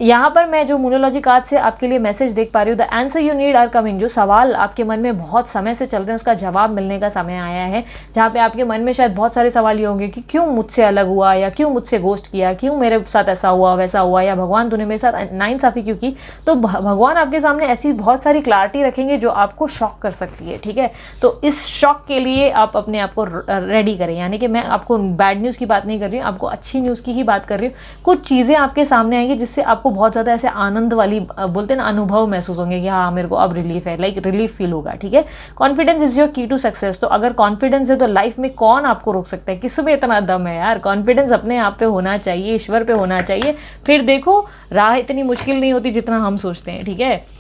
यहाँ पर मैं जो मोनोलॉजी कार्ड से आपके लिए मैसेज देख पा रही हूँ, the answer you need are coming. जो सवाल आपके मन में बहुत समय से चल रहे हैं उसका जवाब मिलने का समय आया है। जहाँ पे आपके मन में शायद बहुत सारे सवाल ये होंगे कि क्यों मुझसे अलग हुआ, या क्यों मुझसे घोस्ट किया, क्यों मेरे साथ ऐसा हुआ वैसा हुआ, या भगवान तूने मेरे साथ नाइंसाफ़ी क्यों की। तो भगवान आपके सामने ऐसी बहुत सारी क्लैरिटी रखेंगे जो आपको शॉक कर सकती है, ठीक है। तो इस शॉक के लिए आप अपने आप को रेडी करें, यानी कि मैं आपको बैड न्यूज़ की बात नहीं कर रही हूँ, आपको अच्छी न्यूज़ की ही बात कर रही हूँ। कुछ चीज़ें आपके सामने आएंगी जिससे आपको बहुत ज़्यादा ऐसे आनंद वाली बोलते हैं ना अनुभव महसूस होंगे कि हाँ मेरे को अब रिलीफ है, लाइक रिलीफ फील होगा, ठीक है। कॉन्फिडेंस इज योर की टू सक्सेस। तो अगर कॉन्फिडेंस है तो लाइफ में कौन आपको रोक सकता है, किस में इतना दम है यार। कॉन्फिडेंस अपने आप पे होना चाहिए, ईश्वर पे होना चाहिए, फिर देखो राह इतनी मुश्किल नहीं होती जितना हम सोचते हैं, ठीक है।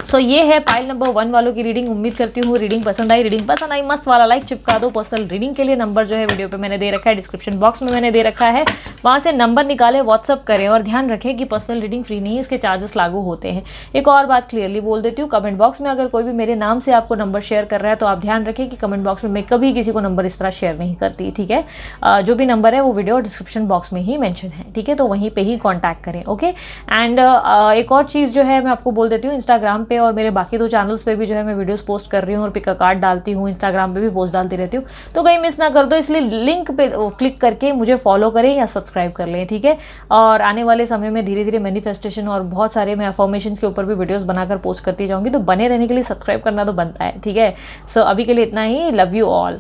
सो ये है पाइल नंबर 1 वालों की रीडिंग। उम्मीद करती हूँ रीडिंग पसंद आई, मस्त वाला लाइक चिपका दो। पर्सनल रीडिंग के लिए नंबर जो है वीडियो पे मैंने दे रखा है, डिस्क्रिप्शन बॉक्स में मैंने दे रखा है, वहाँ से नंबर निकालें, व्हाट्सअप करें। और ध्यान रखें कि पर्सनल रीडिंग फ्री नहीं है, इसके चार्जेस लागू होते हैं। एक और बात क्लियरली बोल देती हूँ, कमेंट बॉक्स में अगर कोई भी मेरे नाम से आपको नंबर शेयर कर रहा है तो आप ध्यान रखें कि कमेंट बॉक्स में मैं कभी किसी को नंबर इस तरह शेयर नहीं करती, ठीक है। जो भी नंबर है वो वीडियो डिस्क्रिप्शन बॉक्स में ही मेंशन है, ठीक है, तो वहीं पे ही कांटेक्ट करें, ओके। एंड एक और चीज़ जो है मैं आपको बोल देती हूँ, इंस्टाग्राम पे और मेरे बाकी 2 चैनल्स पे भी जो है मैं वीडियोस पोस्ट कर रही हूँ और पिक अ कार्ड डालती हूँ, इंस्टाग्राम पे भी पोस्ट डालती रहती हूँ, तो कहीं मिस ना कर दो। इसलिए लिंक पे क्लिक करके मुझे फॉलो करें या सब्सक्राइब कर लें, ठीक है। और आने वाले समय में धीरे धीरे मैनिफेस्टेशन और बहुत सारे मैं अफर्मेशंस के ऊपर भी वीडियोस बनाकर पोस्ट करती जाऊँगी, तो बने रहने के लिए सब्सक्राइब करना तो बनता है, ठीक है। सो अभी के लिए इतना ही। Love you all.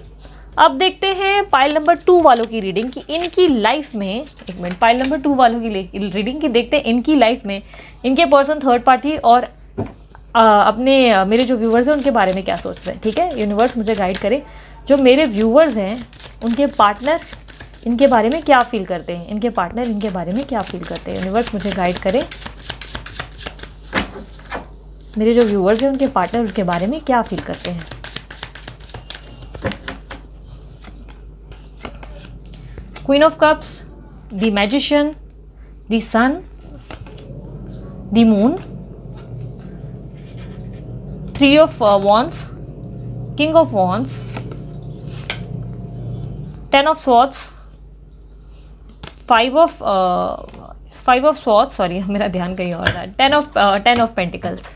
अब देखते हैं पाइल नंबर 2 वालों की रीडिंग कि इनकी लाइफ में, एक मिनट, पाइल नंबर 2 वालों की रीडिंग की देखते हैं इनकी लाइफ में इनके पर्सन थर्ड पार्टी और अपने मेरे जो व्यूवर्स हैं उनके बारे में क्या सोचते हैं। ठीक है, यूनिवर्स मुझे गाइड करे, जो मेरे व्यूवर्स हैं उनके पार्टनर इनके बारे में क्या फील करते हैं, इनके पार्टनर इनके बारे में क्या फील करते हैं। यूनिवर्स मुझे गाइड करे, मेरे जो व्यूवर्स हैं उनके पार्टनर उनके बारे में क्या फील करते हैं। Queen of cups, the magician, the sun, the moon, 3 of wands, king of wands, 10 of swords, 5 of swords, sorry मेरा ध्यान कहीं और था, 10 of pentacles।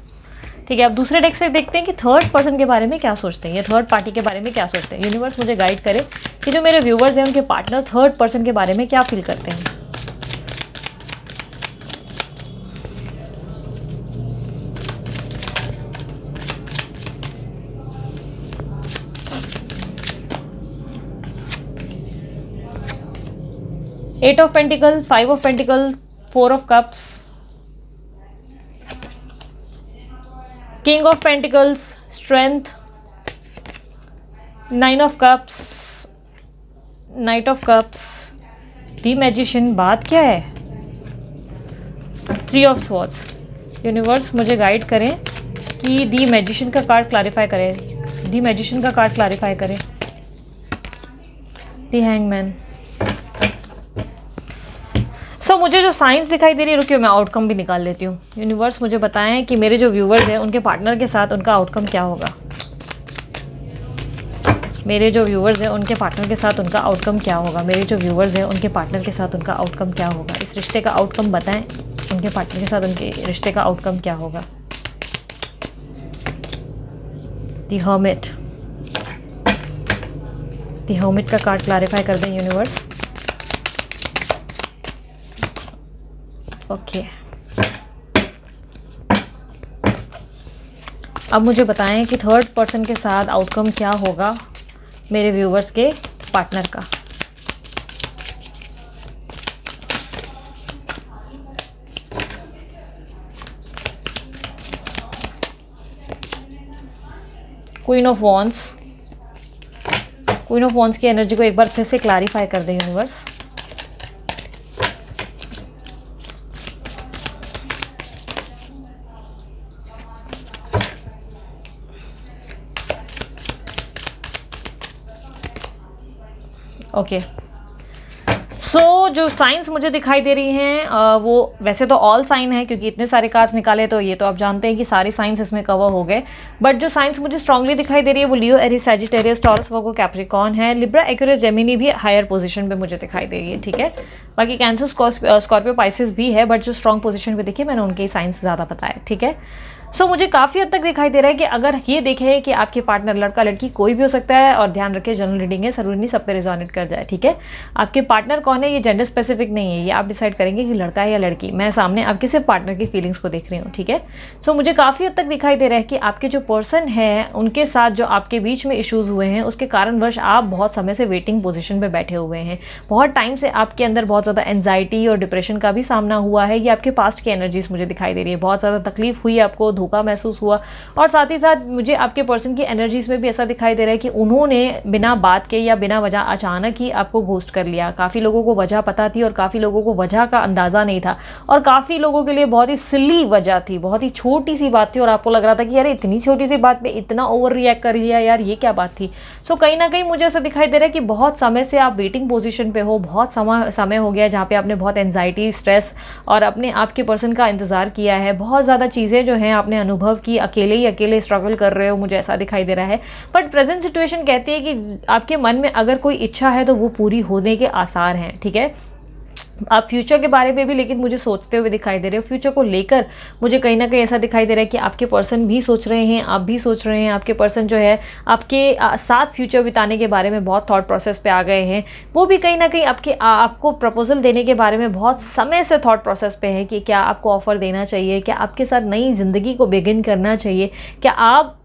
ठीक है, अब दूसरे डेक से देखते हैं कि थर्ड पर्सन के बारे में क्या सोचते हैं, या थर्ड पार्टी के बारे में क्या सोचते हैं। यूनिवर्स मुझे गाइड करे कि जो मेरे व्यूवर्स हैं उनके पार्टनर थर्ड पर्सन के बारे में क्या फील करते हैं। Eight of pentacle, 5 of pentacle, 4 of cups, king of pentacles, strength, 9 of cups, knight of cups, the magician, बात क्या है, 3 ऑफ स्वॉर्ड्स। यूनिवर्स मुझे गाइड करें कि द मैजिशियन का कार्ड क्लैरिफाई करें, द मैजिशियन का कार्ड क्लैरिफाई करें, द हैंगमैन। सो मुझे जो साइंस दिखाई दे रही है, रुकिए मैं आउटकम भी निकाल लेती हूँ। यूनिवर्स मुझे बताएं कि मेरे जो व्यूवर्स हैं उनके पार्टनर के साथ उनका आउटकम क्या होगा। मेरे जो व्यूवर्स हैं उनके पार्टनर के साथ उनका आउटकम क्या होगा। मेरे जो व्यूवर्स हैं उनके पार्टनर के साथ उनका आउटकम क्या होगा। इस रिश्ते का आउटकम बताएं, उनके पार्टनर के साथ उनके रिश्ते का आउटकम क्या होगा। द हर्मिट, द हर्मिट का कार्ड क्लैरिफाई कर दें यूनिवर्स। ओके, अब मुझे बताएं कि थर्ड पर्सन के साथ आउटकम क्या होगा मेरे व्यूवर्स के पार्टनर का। Queen of wands, queen of wands की एनर्जी को एक बार फिर से क्लैरिफाई कर दें यूनिवर्स। ओके, सो जो साइंस मुझे दिखाई दे रही हैं वो वैसे तो ऑल साइन है, क्योंकि इतने सारे कार्ड्स निकाले तो ये तो आप जानते हैं कि सारे साइंस इसमें कवर हो गए। बट जो साइंस मुझे स्ट्रांगली दिखाई दे रही है वो लियो, एरीज, सैजिटेरियस, टॉरस, वर्गो, कैप्रिकॉर्न है। लिब्रा, एक्वेरियस, जेमिनी भी हायर पोजीशन पे मुझे दिखाई दे रही है। ठीक है, बाकी कैंसर, स्कॉर्पियो, पाइसेस भी है, बट जो स्ट्रॉन्ग पोजीशन पे देखिए मैंने उनके साइंस ज़्यादा बताया। ठीक है, सो मुझे काफ़ी हद तक दिखाई दे रहा है कि अगर ये देखें कि आपके पार्टनर लड़का लड़की कोई भी हो सकता है, और ध्यान रखें जनरल रीडिंग है, जरूरी नहीं सब पे रिजोनेट कर जाए। ठीक है, आपके पार्टनर कौन है ये जेंडर स्पेसिफिक नहीं है, ये आप डिसाइड करेंगे कि लड़का है या लड़की। मैं सामने आपके सिर्फ पार्टनर की फीलिंग्स को देख रही हूँ। ठीक है, सो मुझे काफ़ी हद तक दिखाई दे रहा है कि आपके जो पर्सन है उनके साथ जो आपके बीच में इशूज़ हुए हैं उसके कारणवश आप बहुत समय से वेटिंग पोजिशन पर बैठे हुए हैं। बहुत टाइम से आपके अंदर बहुत ज़्यादा एंजाइटी और डिप्रेशन का भी सामना हुआ है। ये आपके पास्ट की एनर्जीज मुझे दिखाई दे रही है। बहुत ज़्यादा तकलीफ हुई, आपको धोखा महसूस हुआ, और साथ ही साथ मुझे आपके पर्सन की एनर्जीज में भी ऐसा दिखाई दे रहा है कि उन्होंने बिना बात के या बिना वजह अचानक ही आपको घोस्ट कर लिया। काफ़ी लोगों को वजह पता थी और काफ़ी लोगों को वजह का अंदाज़ा नहीं था, और काफ़ी लोगों के लिए बहुत ही सिली वजह थी, बहुत ही छोटी सी बात थी, और आपको लग रहा था कि यार इतनी छोटी सी बात पे इतना ओवर रिएक्ट कर दिया, यार ये क्या बात थी। सो कहीं ना कहीं मुझे ऐसा दिखाई दे रहा है कि बहुत समय से आप वेटिंग पोजिशन पे हो, बहुत समय हो गया जहाँ पे आपने बहुत एनजाइटी, स्ट्रेस और अपने आपके पर्सन का इंतज़ार किया है। बहुत ज़्यादा चीज़ें जो हैं आपने अनुभव की, अकेले ही अकेले स्ट्रगल कर रहे हो, मुझे ऐसा दिखाई दे रहा है। बट प्रेजेंट सिचुएशन कहती है कि आपके मन में अगर कोई इच्छा है तो वो पूरी होने के आसार हैं। ठीक है, आप फ्यूचर के बारे में भी लेकिन मुझे सोचते हुए दिखाई दे रहे हो। फ्यूचर को लेकर मुझे कहीं ना कहीं ऐसा दिखाई दे रहा है कि आपके पर्सन भी सोच रहे हैं, आप भी सोच रहे हैं। आपके पर्सन जो है आपके साथ फ्यूचर बिताने के बारे में बहुत थॉट प्रोसेस पे आ गए हैं। वो भी कहीं ना कहीं आपको प्रपोजल देने के बारे में बहुत समय से थॉट प्रोसेस पे है कि क्या आपको ऑफ़र देना चाहिए, क्या आपके साथ नई ज़िंदगी को बिगिन करना चाहिए, क्या आप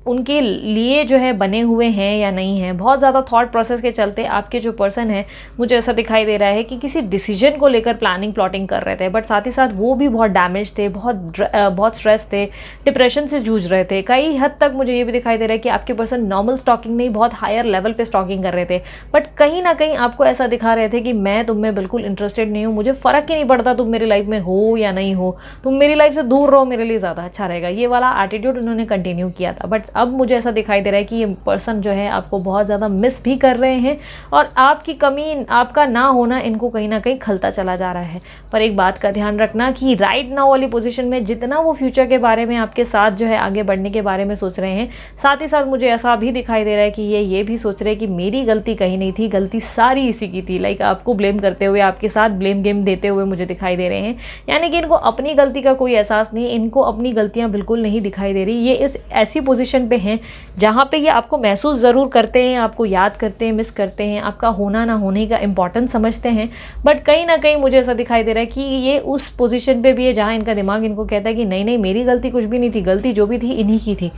उनके लिए जो है बने हुए हैं या नहीं हैं। बहुत ज़्यादा थॉट प्रोसेस के चलते आपके जो पर्सन है, मुझे ऐसा दिखाई दे रहा है कि किसी डिसीजन को लेकर प्लानिंग प्लॉटिंग कर रहे थे, बट साथ ही साथ वो भी बहुत डैमेज थे, बहुत स्ट्रेस थे, डिप्रेशन से जूझ रहे थे। कई हद तक मुझे ये भी दिखाई दे रहा है कि आपके पर्सन नॉर्मल स्टॉकिंग नहीं, बहुत हायर लेवल पे स्टॉकिंग कर रहे थे, बट कहीं ना कहीं आपको ऐसा दिखा रहे थे कि मैं तुम में बिल्कुल इंटरेस्टेड नहीं हूँ, मुझे फ़र्क ही नहीं पड़ता तुम मेरी लाइफ में हो या नहीं हो, तुम मेरी लाइफ से दूर रहो, मेरे लिए ज़्यादा अच्छा रहेगा। ये वाला एटीट्यूड उन्होंने कंटिन्यू किया था। बट अब मुझे ऐसा दिखाई दे रहा है कि ये पर्सन जो है आपको बहुत ज़्यादा मिस भी कर रहे हैं, और आपकी कमी, आपका ना होना इनको कहीं ना कहीं खलता चला जा रहा है। पर एक बात का ध्यान रखना कि राइट नाउ वाली पोजीशन में जितना वो फ्यूचर के बारे में आपके साथ जो है आगे बढ़ने के बारे में सोच रहे हैं, साथ ही साथ मुझे ऐसा भी दिखाई दे रहा है कि ये भी सोच रहे हैं कि मेरी गलती कहीं नहीं थी, गलती सारी इसी की थी। लाइक आपको ब्लेम करते हुए, आपके साथ ब्लेम गेम देते हुए मुझे दिखाई दे रहे हैं। यानी कि इनको अपनी गलती का कोई एहसास नहीं, इनको अपनी गलतियाँ बिल्कुल नहीं दिखाई दे रही। ये इस ऐसी पोजीशन पे हैं जहाँ पे ये आपको महसूस ज़रूर करते हैं, आपको याद करते हैं, मिस करते हैं, आपका होना ना होने का इम्पॉर्टेंस समझते हैं, बट कहीं ना कहीं मुझे ऐसा दिखाई दे रहा है कि ये उस पोजीशन पे भी है जहाँ इनका दिमाग इनको कहता है कि नहीं नहीं, मेरी गलती कुछ भी नहीं थी, गलती जो भी थी इन्हीं की थी।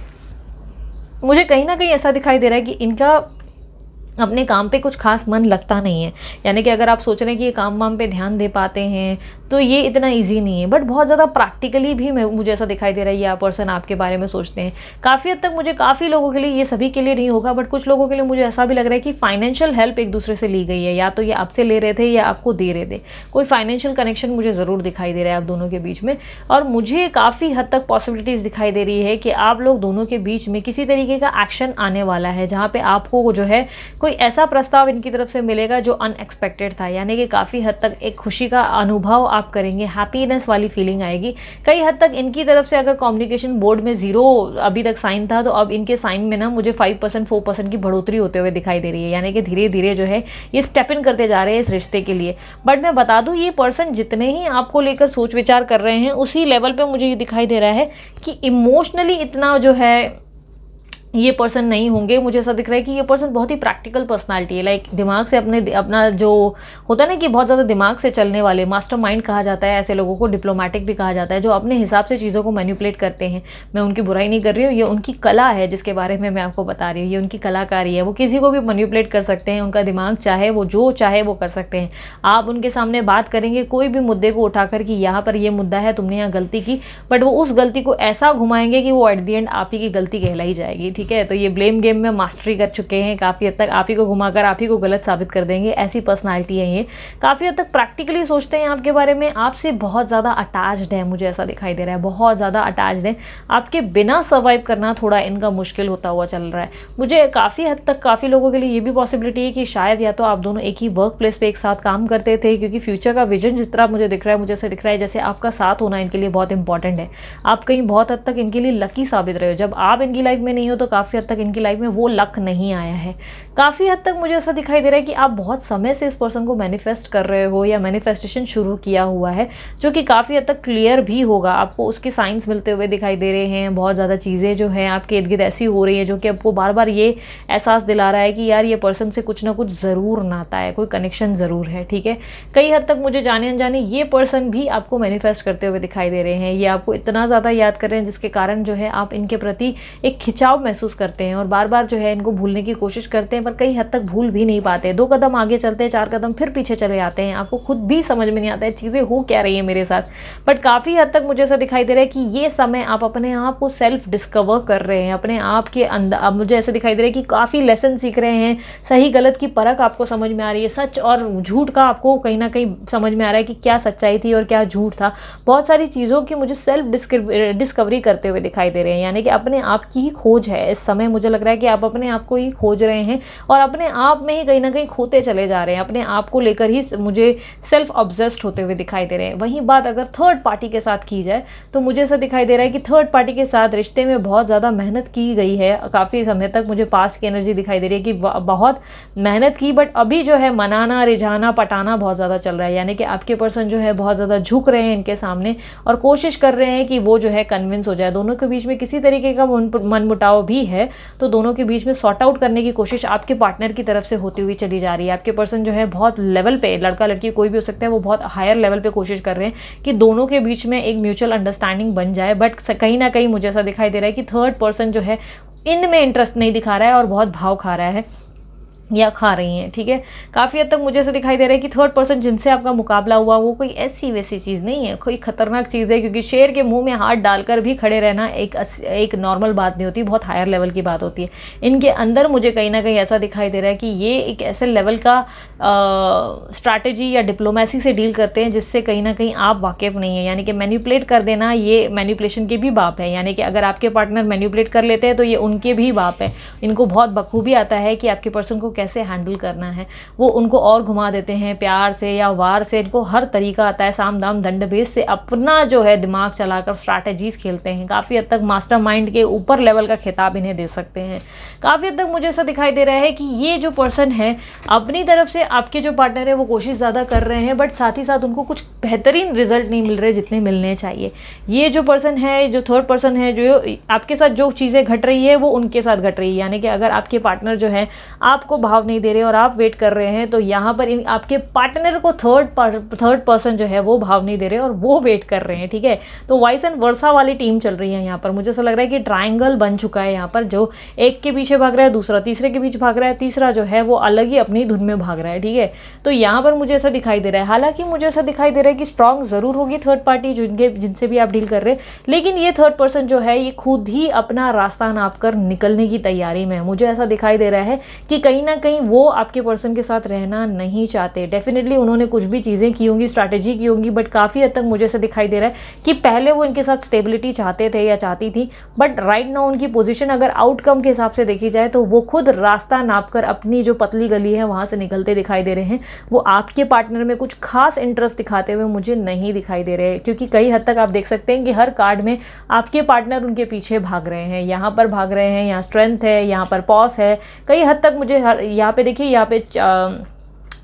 मुझे कहीं ना कहीं ऐसा दिखाई दे रहा है कि इनका अपने काम पे कुछ खास मन लगता नहीं है। यानी कि अगर आप सोच रहे हैं कि ये काम वाम पे ध्यान दे पाते हैं तो ये इतना इजी नहीं है, बट बहुत ज़्यादा प्रैक्टिकली भी मुझे ऐसा दिखाई दे रहा है ये पर्सन आपके बारे में सोचते हैं। काफ़ी हद तक मुझे काफ़ी लोगों के लिए, ये सभी के लिए नहीं होगा, बट कुछ लोगों के लिए मुझे ऐसा भी लग रहा है कि फाइनेंशियल हेल्प एक दूसरे से ली गई है, या तो ये आपसे ले रहे थे या आपको दे रहे थे। कोई फाइनेंशियल कनेक्शन मुझे ज़रूर दिखाई दे रहा है आप दोनों के बीच में, और मुझे काफ़ी हद तक पॉसिबिलिटीज़ दिखाई दे रही है कि आप लोग दोनों के बीच में किसी तरीके का एक्शन आने वाला है, जहाँ पे आपको जो है कोई ऐसा प्रस्ताव इनकी तरफ से मिलेगा जो अनएक्सपेक्टेड था। यानी कि काफ़ी हद तक एक खुशी का अनुभव आप करेंगे, हैप्पीनेस वाली फीलिंग आएगी। कई हद तक इनकी तरफ से अगर कम्युनिकेशन बोर्ड में 0 अभी तक साइन था, तो अब इनके साइन में ना मुझे 5% 4% की बढ़ोतरी होते हुए दिखाई दे रही है। यानी कि धीरे धीरे जो है ये स्टेप इन करते जा रहे हैं इस रिश्ते के लिए। बट मैं बता दूं, ये पर्सन जितने ही आपको लेकर सोच विचार कर रहे हैं, उसी लेवल पे मुझे ये दिखाई दे रहा है कि इमोशनली इतना जो है ये पर्सन नहीं होंगे। मुझे ऐसा दिख रहा है कि ये पर्सन बहुत ही प्रैक्टिकल पर्सनालिटी है। लाइक दिमाग से अपना जो होता है ना कि बहुत ज़्यादा दिमाग से चलने वाले, मास्टरमाइंड कहा जाता है ऐसे लोगों को, डिप्लोमेटिक भी कहा जाता है, जो अपने हिसाब से चीज़ों को मैनिपुलेट करते हैं। मैं उनकी बुराई नहीं कर रही हूँ, ये उनकी कला है जिसके बारे में मैं आपको बता रही हूँ, ये उनकी कलाकारी है। वो किसी को भी मैनिपुलेट कर सकते हैं, उनका दिमाग चाहे वो जो चाहे वो कर सकते हैं। आप उनके सामने बात करेंगे कोई भी मुद्दे को उठाकर कि यहाँ पर ये मुद्दा है, तुमने यहाँ गलती की, बट वो उस गलती को ऐसा घुमाएंगे कि वो एट द एंड आप ही की गलती कहलाई जाएगी। ठीक है, तो ये ब्लेम गेम में मास्टरी कर चुके हैं काफ़ी हद तक, आप ही को घुमाकर आप ही को गलत साबित कर देंगे, ऐसी पर्सनालिटी है ये। काफ़ी हद तक प्रैक्टिकली सोचते हैं आपके बारे में, आपसे बहुत ज़्यादा अटैच्ड है, मुझे ऐसा दिखाई दे रहा है, बहुत ज़्यादा अटैच्ड है। आपके बिना सर्वाइव करना थोड़ा इनका मुश्किल होता हुआ चल रहा है। मुझे काफ़ी हद तक काफ़ी लोगों के लिए ये भी पॉसिबिलिटी है कि शायद या तो आप दोनों एक ही वर्क प्लेस पर एक साथ काम करते थे, क्योंकि फ्यूचर का विजन जिस तरह मुझे दिख रहा है, मुझे ऐसा दिख रहा है जैसे आपका साथ होना इनके लिए बहुत इंपॉर्टेंट है। आप कहीं बहुत हद तक इनके लिए लकी साबित रहे हो। जब आप इनकी लाइफ में नहीं हो तो काफ़ी हद तक इनकी लाइफ में वो लक नहीं आया है। काफ़ी हद तक मुझे ऐसा दिखाई दे रहा है कि आप बहुत समय से इस पर्सन को मैनिफेस्ट कर रहे हो या मैनिफेस्टेशन शुरू किया हुआ है, जो कि काफ़ी हद तक क्लियर भी होगा। आपको उसके साइंस मिलते हुए दिखाई दे रहे हैं। बहुत ज़्यादा चीज़ें जो हैं आपके इर्द गिर्द ऐसी हो रही है जो कि आपको बार बार ये एहसास दिला रहा है कि यार ये पर्सन से कुछ ना कुछ ज़रूर नाता है, कोई कनेक्शन ज़रूर है। ठीक है, कई हद तक मुझे जाने अनजाने ये पर्सन भी आपको मैनिफेस्ट करते हुए दिखाई दे रहे हैं। ये आपको इतना ज़्यादा याद कर रहे हैं जिसके कारण जो है आप इनके प्रति एक खिंचाव महसूस करते हैं, और बार बार जो है इनको भूलने की कोशिश करते हैं, पर कई हद तक भूल भी नहीं पाते। 2 कदम आगे चलते हैं, 4 कदम फिर पीछे चले जाते हैं। आपको खुद भी समझ में नहीं आता है चीज़ें हो क्या रही है मेरे साथ। बट काफ़ी हद तक मुझे ऐसा दिखाई दे रहा है कि ये समय आप अपने आप को सेल्फ डिस्कवर कर रहे हैं, अपने आप के अंदर। अब मुझे ऐसा दिखाई दे रहा है कि काफ़ी लेसन सीख रहे हैं, सही गलत की परख आपको समझ में आ रही है, सच और झूठ का आपको कहीं ना कहीं समझ में आ रहा है कि क्या सच्चाई थी और क्या झूठ था। बहुत सारी चीज़ों की मुझे सेल्फ डिस्कवरी करते हुए दिखाई दे रहे हैं। यानी कि अपने आप की ही खोज है इस समय। मुझे लग रहा है कि आप अपने आप को ही खोज रहे हैं और अपने आप में ही कहीं ना कहीं खोते चले जा रहे हैं, अपने आप को लेकर ही मुझे सेल्फ ऑब्सेस्ड होते हुए दिखाई दे रहे हैं। वहीं बात अगर थर्ड पार्टी के साथ की जाए तो मुझे ऐसा दिखाई दे रहा है कि थर्ड पार्टी के साथ रिश्ते में बहुत ज़्यादा मेहनत की गई है। काफ़ी समय तक मुझे पास्ट की एनर्जी दिखाई दे रही है कि बहुत मेहनत की, बट अभी जो है मनाना, रिझाना, पटाना बहुत ज़्यादा चल रहा है। यानी कि आपके पर्सन जो है बहुत ज़्यादा झुक रहे हैं इनके सामने और कोशिश कर रहे हैं कि वो जो है कन्विंस हो जाए। दोनों के बीच में किसी तरीके का मनमुटाव भी है, तो दोनों के बीच में सॉर्ट आउट करने की कोशिश आपके पार्टनर की तरफ से होती हुई चली जा रही है। आपके पर्सन जो है बहुत लेवल पे, लड़का लड़की कोई भी हो सकता है, वो बहुत हायर लेवल पे कोशिश कर रहे हैं कि दोनों के बीच में एक म्यूचुअल अंडरस्टैंडिंग बन जाए। बट कहीं ना कहीं मुझे ऐसा दिखाई दे रहा है कि थर्ड पर्सन जो है इनमें इंटरेस्ट नहीं दिखा रहा है और बहुत भाव खा रहा है या खा रही हैं, ठीक है। काफ़ी हद तक मुझे ऐसा दिखाई दे रहा है कि थर्ड पर्सन जिनसे आपका मुकाबला हुआ वो कोई ऐसी वैसी चीज़ नहीं है, कोई खतरनाक चीज़ है, क्योंकि शेर के मुंह में हाथ डालकर भी खड़े रहना एक नॉर्मल बात नहीं होती, बहुत हायर लेवल की बात होती है। इनके अंदर मुझे कहीं ना कहीं ऐसा दिखाई दे रहा है कि ये एक ऐसे लेवल का स्ट्रैटेजी या डिप्लोमेसी से डील करते हैं जिससे कहीं ना कहीं आप वाकिफ़ नहीं है, यानी कि मैनिपुलेट कर देना ये मैनिपुलेशन के भी बाप है, यानी कि अगर आपके पार्टनर मैनिपुलेट कर लेते हैं तो ये उनके भी बाप है। इनको बहुत बखूबी आता है कि आपके पर्सन को कैसे हैंडल करना है, वो उनको और घुमा देते हैं प्यार से या वार से, इनको हर तरीका आता है, साम दाम दंड भेद से अपना जो है दिमाग चलाकर स्ट्रैटेजीज खेलते हैं। काफ़ी हद तक मास्टरमाइंड के ऊपर लेवल का खिताब इन्हें दे सकते हैं। काफ़ी हद तक मुझे ऐसा दिखाई दे रहा है कि ये जो पर्सन है अपनी तरफ से आपके जो पार्टनर है वो कोशिश ज़्यादा कर रहे हैं, बट साथ ही साथ उनको कुछ बेहतरीन रिजल्ट नहीं मिल रहे जितने मिलने चाहिए। ये जो पर्सन है, जो थर्ड पर्सन है, जो आपके साथ जो चीज़ें घट रही है वो उनके साथ घट रही है, यानी कि अगर आपके पार्टनर जो है आपको भाव नहीं दे रहे और आप वेट कर रहे हैं तो यहाँ पर आपके पार्टनर को थर्ड पर्सन जो है वो भाव नहीं दे रहे और वो वेट कर रहे हैं, ठीक है। तो वाइस एंड वर्सा वाली टीम चल रही है यहाँ पर। मुझे ऐसा लग रहा है कि ट्रायंगल बन चुका है यहाँ पर, जो एक के पीछे भाग रहा है, दूसरा तीसरे के पीछे भाग रहा है, तीसरा जो है वो अलग ही अपनी धुन में भाग रहा है, ठीक है। तो यहाँ पर मुझे ऐसा दिखाई दे रहा है, हालांकि मुझे ऐसा दिखाई दे रहा है कि स्ट्रांग जरूर होगी थर्ड पार्टी जिनसे भी आप डील कर रहे हैं, लेकिन ये थर्ड पर्सन जो है ये खुद ही अपना रास्ता नाप कर निकलने की तैयारी में है। मुझे ऐसा दिखाई दे रहा है कि कहीं ना कहीं वो आपके पर्सन के साथ रहना नहीं चाहते। डेफिनेटली उन्होंने कुछ भी चीज़ें की होंगी, स्ट्रैटेजी की होंगी, बट काफ़ी हद तक मुझे ऐसा दिखाई दे रहा है कि पहले वो इनके साथ स्टेबिलिटी चाहते थे या चाहती थी, बट राइट नाउ उनकी पोजीशन अगर आउटकम के हिसाब से देखी जाए तो वो खुद रास्ता नापकर अपनी जो पतली गली है वहाँ से निकलते दिखाई दे रहे हैं। वो आपके पार्टनर में कुछ खास इंटरेस्ट दिखाते हुए मुझे नहीं दिखाई दे रहे, क्योंकि कई हद तक आप देख सकते हैं कि हर कार्ड में आपके पार्टनर उनके पीछे भाग रहे हैं। यहाँ पर भाग रहे हैं, यहाँ स्ट्रेंथ है, यहाँ पर पॉस है। कई हद तक मुझे यहाँ पे देखिए, यहाँ पे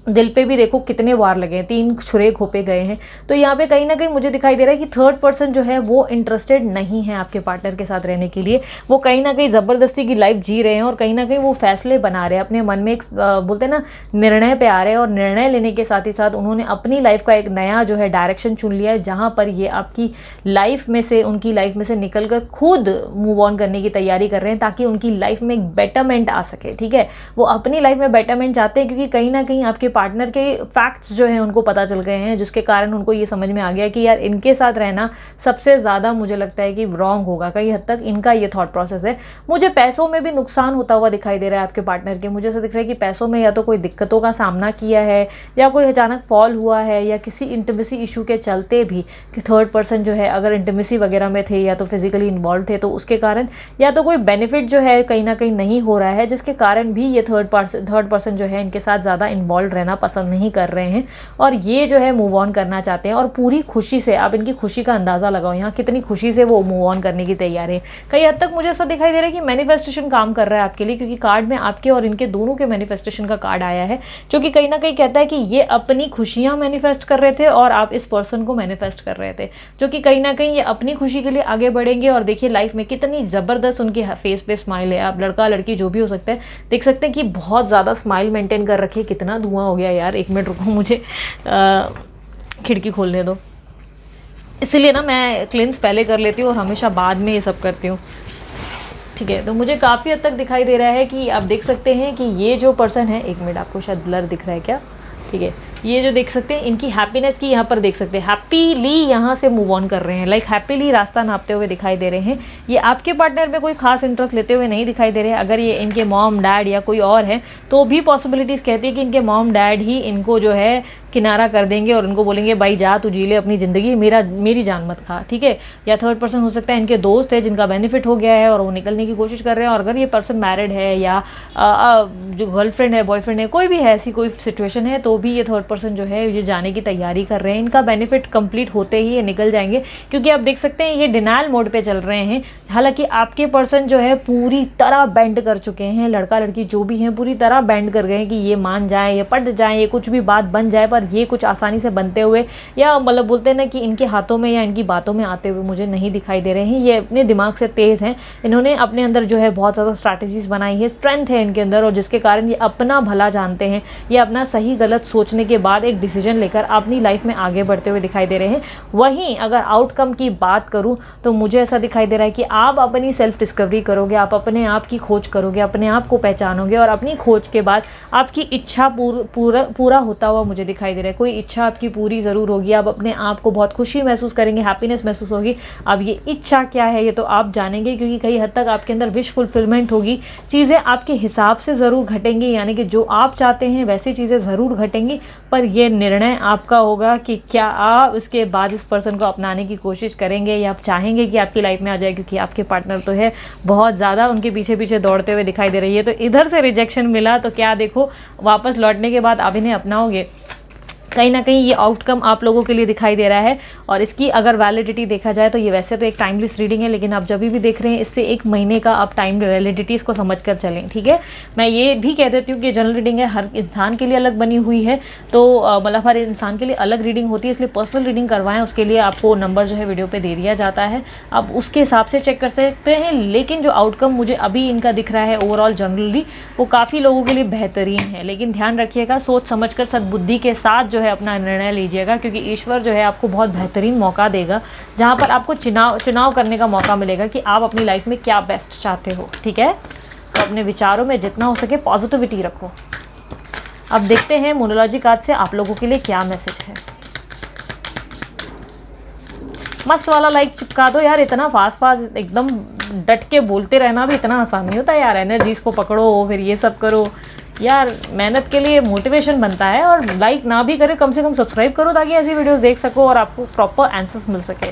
दिल पे भी देखो कितने वार लगे हैं, 3 छुरे घोपे गए हैं। तो यहाँ पे कहीं ना कहीं मुझे दिखाई दे रहा है कि थर्ड पर्सन जो है वो इंटरेस्टेड नहीं है आपके पार्टनर के साथ रहने के लिए। वो कहीं ना कहीं ज़बरदस्ती की लाइफ जी रहे हैं और कहीं ना कहीं वो फैसले बना रहे हैं अपने मन में, एक बोलते हैं ना निर्णय पे आ रहे हैं, और निर्णय लेने के साथ ही साथ उन्होंने अपनी लाइफ का एक नया जो है डायरेक्शन चुन लिया है, जहाँ पर ये आपकी लाइफ में से, उनकी लाइफ में से निकल कर खुद मूव ऑन करने की तैयारी कर रहे हैं ताकि उनकी लाइफ में एक बेटरमेंट आ सके, ठीक है। वो अपनी लाइफ में बेटरमेंट चाहते हैं क्योंकि कहीं ना कहीं आपके पार्टनर के फैक्ट्स जो हैं उनको पता चल गए हैं, जिसके कारण उनको ये समझ में आ गया कि यार इनके साथ रहना सबसे ज़्यादा मुझे लगता है कि रॉन्ग होगा। कई हद तक इनका ये थॉट प्रोसेस है। मुझे पैसों में भी नुकसान होता हुआ दिखाई दे रहा है आपके पार्टनर के। मुझे ऐसा दिख रहा है कि पैसों में या तो कोई दिक्कतों का सामना किया है, या कोई अचानक फॉल हुआ है, या किसी इंटीमेसी इशू के चलते भी कि थर्ड पर्सन जो है अगर इंटीमेसी वगैरह में थे या तो फिजिकली इन्वॉल्व थे, तो उसके कारण या तो कोई बेनिफिट जो है कहीं ना कहीं नहीं हो रहा है, जिसके कारण भी ये थर्ड पर्सन जो है इनके साथ ज़्यादा इन्वॉल्व रहना पसंद नहीं कर रहे हैं और ये जो है मूव ऑन करना चाहते हैं। और पूरी खुशी से, आप इनकी खुशी का अंदाज़ा लगाओ यहाँ कितनी खुशी से वो मूव ऑन करने की तैयार है। कई हद तक मुझे ऐसा दिखाई दे रहा है कि मैनिफेस्टेशन काम कर रहा है आपके लिए, क्योंकि कार्ड में आपके और इनके दोनों के मैनिफेस्टेशन का कार्ड आया है, जो कि कहीं ना कहीं कहता है कि ये अपनी खुशियाँ मैनिफेस्ट कर रहे थे और आप इस पर्सन को मैनिफेस्ट कर रहे थे, जो कि कहीं ना कहीं ये अपनी खुशी के लिए आगे बढ़ेंगे। और देखिए लाइफ में कितनी ज़बरदस्त उनकी फेस पे स्माइल है। आप लड़का लड़की जो भी हो सकता है, देख सकते हैं कि बहुत ज़्यादा स्माइल मेंटेन कर रखी है। कितना धुआं हो गया यार, 1 मिनट रुको, मुझे खिड़की खोलने दो। इसलिए ना मैं क्लिंस पहले कर लेती हूँ और हमेशा बाद में ये सब करती हूँ, ठीक है। तो मुझे काफ़ी हद तक दिखाई दे रहा है कि आप देख सकते हैं कि ये जो पर्सन है, 1 मिनट, आपको शायद ब्लर दिख रहा है क्या, ठीक है, ये जो देख सकते हैं इनकी हैप्पीनेस की यहाँ पर देख सकते हैं, हैप्पीली यहाँ से मूव ऑन कर रहे हैं, लाइक हैप्पीली रास्ता नापते हुए दिखाई दे रहे हैं। ये आपके पार्टनर में कोई खास इंटरेस्ट लेते हुए नहीं दिखाई दे रहे हैं। अगर ये इनके मॉम डैड या कोई और है तो भी पॉसिबिलिटीज़ कहती है कि इनके मॉम डैड ही इनको जो है किनारा कर देंगे और उनको बोलेंगे भाई जा तू जी ले अपनी ज़िंदगी, मेरी जान मत खा, ठीक है। या थर्ड पर्सन हो सकता है इनके दोस्त है जिनका बेनिफिट हो गया है और वो निकलने की कोशिश कर रहे हैं। और अगर ये पर्सन मैरिड है या जो गर्लफ्रेंड है, बॉयफ्रेंड है, कोई भी है, ऐसी कोई सिचुएशन है, तो भी ये थर्ड पर्सन जो है ये जाने की तैयारी कर रहे हैं। इनका बेनिफिट कंप्लीट होते ही ये निकल जाएंगे, क्योंकि आप देख सकते हैं ये डिनायल मोड पे चल रहे हैं। हालांकि आपके पर्सन जो है पूरी तरह बेंड कर चुके हैं, लड़का लड़की जो भी हैं पूरी तरह बेंड कर गए हैं कि ये मान जाए, ये पट जाए, ये कुछ भी बात बन जाए, पर पर ये कुछ आसानी से बनते हुए या मतलब बोलते हैं ना कि इनके हाथों में या इनकी बातों में आते हुए मुझे नहीं दिखाई दे रहे हैं। ये अपने दिमाग से तेज़ हैं, इन्होंने अपने अंदर जो है बहुत ज़्यादा स्ट्रैटेजीज बनाई है, स्ट्रेंथ है इनके अंदर, और जिसके कारण ये अपना भला जानते हैं। ये अपना सही गलत सोचने के बाद एक डिसीजन लेकर अपनी लाइफ में आगे बढ़ते हुए दिखाई दे रहे हैं। वहीं अगर आउटकम की बात करूं तो मुझे ऐसा दिखाई दे रहा है कि आप अपनी सेल्फ डिस्कवरी करोगे, आप अपने आप की खोज करोगे, अपने आप को पहचानोगे, और अपनी खोज के बाद आपकी इच्छा पूरा होता हुआ मुझे दिखाई दे रहा है। कोई इच्छा आपकी पूरी ज़रूर होगी, आप अपने आप को बहुत खुशी महसूस करेंगे, हैप्पीनेस महसूस होगी। अब ये इच्छा क्या है ये तो आप जानेंगे, क्योंकि कई हद तक आपके अंदर विश फुलफिलमेंट होगी। चीज़ें आपके हिसाब से ज़रूर घटेंगी, यानी कि जो आप चाहते हैं वैसी चीज़ें ज़रूर घटेंगी, पर यह निर्णय आपका होगा कि क्या आप उसके बाद इस पर्सन को अपनाने की कोशिश करेंगे या आप चाहेंगे कि आपकी लाइफ में आ जाए, क्योंकि आपके पार्टनर तो है बहुत ज़्यादा उनके पीछे पीछे दौड़ते हुए दिखाई दे रही है। तो इधर से रिजेक्शन मिला तो क्या देखो वापस लौटने के बाद आप इन्हें अपनाओगे। कहीं ना कहीं ये आउटकम आप लोगों के लिए दिखाई दे रहा है। और इसकी अगर वैलिडिटी देखा जाए तो ये वैसे तो एक टाइमलेस रीडिंग है, लेकिन आप जब भी देख रहे हैं इससे 1 महीने का आप टाइम वैलिडिटीज़ को समझ कर चलें, ठीक है। मैं ये भी कह देती हूँ कि जनरल रीडिंग है, हर इंसान के लिए अलग बनी हुई है, तो मतलब हर इंसान के लिए अलग रीडिंग होती है, इसलिए पर्सनल रीडिंग करवाएं, उसके लिए आपको नंबर जो है वीडियो पर दे दिया जाता है, आप उसके हिसाब से चेक कर सकते हैं। लेकिन जो आउटकम मुझे अभी इनका दिख रहा है ओवरऑल जनरली, वो काफ़ी लोगों के लिए बेहतरीन है। लेकिन ध्यान रखिएगा, सोच समझ कर सद्बुद्धि के साथ जो है अपना निर्णय लीजिएगा, क्योंकि ईश्वर जो है आपको बहुत बेहतरीन मौका देगा, जहां पर आपको चुनाव करने का मौका मिलेगा कि आप अपनी लाइफ में क्या बेस्ट चाहते हो, ठीक है। तो अपने विचारों में जितना हो सके पॉजिटिविटी रखो। अब देखते हैं मोनोलॉजी कार्ड से आप लोगों के लिए क्या मैसेज है। मस्त वाला लाइक चिपका दो यार, इतना फास्ट एकदम डट के बोलते रहना भी इतना आसान नहीं होता यार। एनर्जीज को पकड़ो, फिर ये सब करो यार, मेहनत के लिए मोटिवेशन बनता है। और लाइक ना भी करे, कम से कम सब्सक्राइब करो ताकि ऐसी वीडियोस देख सको और आपको प्रॉपर आंसर्स मिल सके।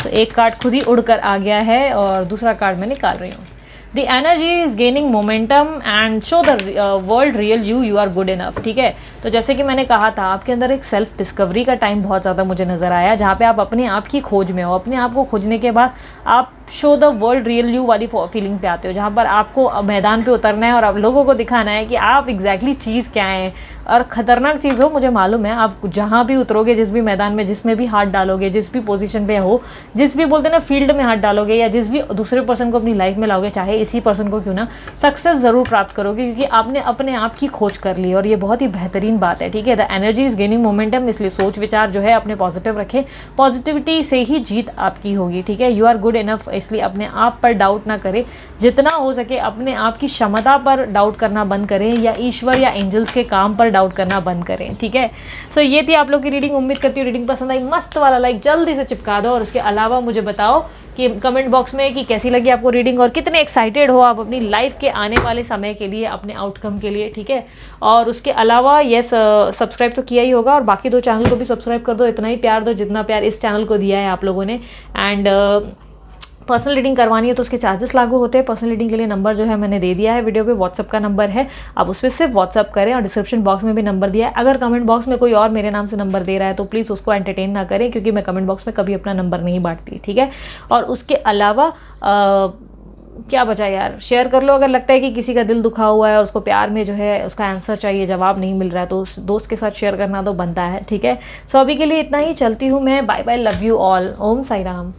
तो एक कार्ड खुद ही उड़कर आ गया है और दूसरा कार्ड मैं निकाल रही हूँ। The energy is gaining momentum and show the world real you are good enough, ठीक है। तो जैसे कि मैंने कहा था, आपके अंदर एक सेल्फ डिस्कवरी का टाइम बहुत ज़्यादा मुझे नज़र आया, जहाँ पे आप अपने आप की खोज में हो। अपने आप को खोजने के बाद आप show the world real you वाली फीलिंग पे आते हो, जहाँ पर आपको मैदान पे उतरना है और आप लोगों को दिखाना है कि आप एग्जैक्टली चीज़ क्या है। और ख़तरनाक चीज़ हो मुझे मालूम है, आप जहाँ भी उतरोगे, जिस भी मैदान में, जिसमें भी हाथ डालोगे, जिस भी पोजीशन पे हो, जिस भी बोलते हैं ना फील्ड में हाथ डालोगे, या जिस भी दूसरे पर्सन को अपनी लाइफ में लाओगे, चाहे इसी पर्सन को क्यों ना, सक्सेस ज़रूर प्राप्त करोगे, क्योंकि आपने अपने आप की खोज कर ली। और ये बहुत ही बेहतरीन बात है, ठीक है। The energy is gaining momentum, इसलिए सोच विचार जो है अपने पॉजिटिव रखें। पॉजिटिविटी से ही जीत आपकी होगी, ठीक है। यू आर गुड इनफ, इसलिए अपने आप पर डाउट ना करें। जितना हो सके अपने आप की क्षमता पर डाउट करना बंद करें, या ईश्वर या एंजल्स के काम पर डाउट करना बंद करें, ठीक है। सो ये थी आप लोग की रीडिंग। उम्मीद करती हूँ रीडिंग पसंद आई। मस्त वाला लाइक जल्दी से चिपका दो, और उसके अलावा मुझे बताओ कि कमेंट बॉक्स में कि कैसी लगी आपको रीडिंग और कितने एक्साइटेड हो आप अपनी लाइफ के आने वाले समय के लिए, अपने आउटकम के लिए, ठीक है। और उसके अलावा यस सब्सक्राइब तो किया ही होगा, और बाकी 2 चैनल को भी सब्सक्राइब कर दो। इतना ही प्यार दो जितना प्यार इस चैनल को दिया है आप लोगों ने। एंड पर्सनल रीडिंग करवानी है तो उसके चार्जेस लागू होते हैं। पर्सनल रीडिंग के लिए नंबर जो है मैंने दे दिया है वीडियो पे, व्हाट्सअप का नंबर है, आप उस पर सिर्फ व्हाट्सअप करें, और डिस्क्रिप्शन बॉक्स में भी नंबर दिया है। अगर कमेंट बॉक्स में कोई और मेरे नाम से नंबर दे रहा है तो प्लीज़ उसको एंटरटेन ना करें, क्योंकि मैं कमेंट बॉक्स में कभी अपना नंबर नहीं बांटती, ठीक है। और उसके अलावा क्या बचा यार, शेयर कर लो। अगर लगता है कि किसी का दिल दुखा हुआ है और उसको प्यार में जो है उसका आंसर चाहिए, जवाब नहीं मिल रहा है, तो उस दोस्त के साथ शेयर करना तो बनता है, ठीक है। सो अभी के लिए इतना ही, चलती हूँ मैं, bye bye, love you all, Om Sai Ram.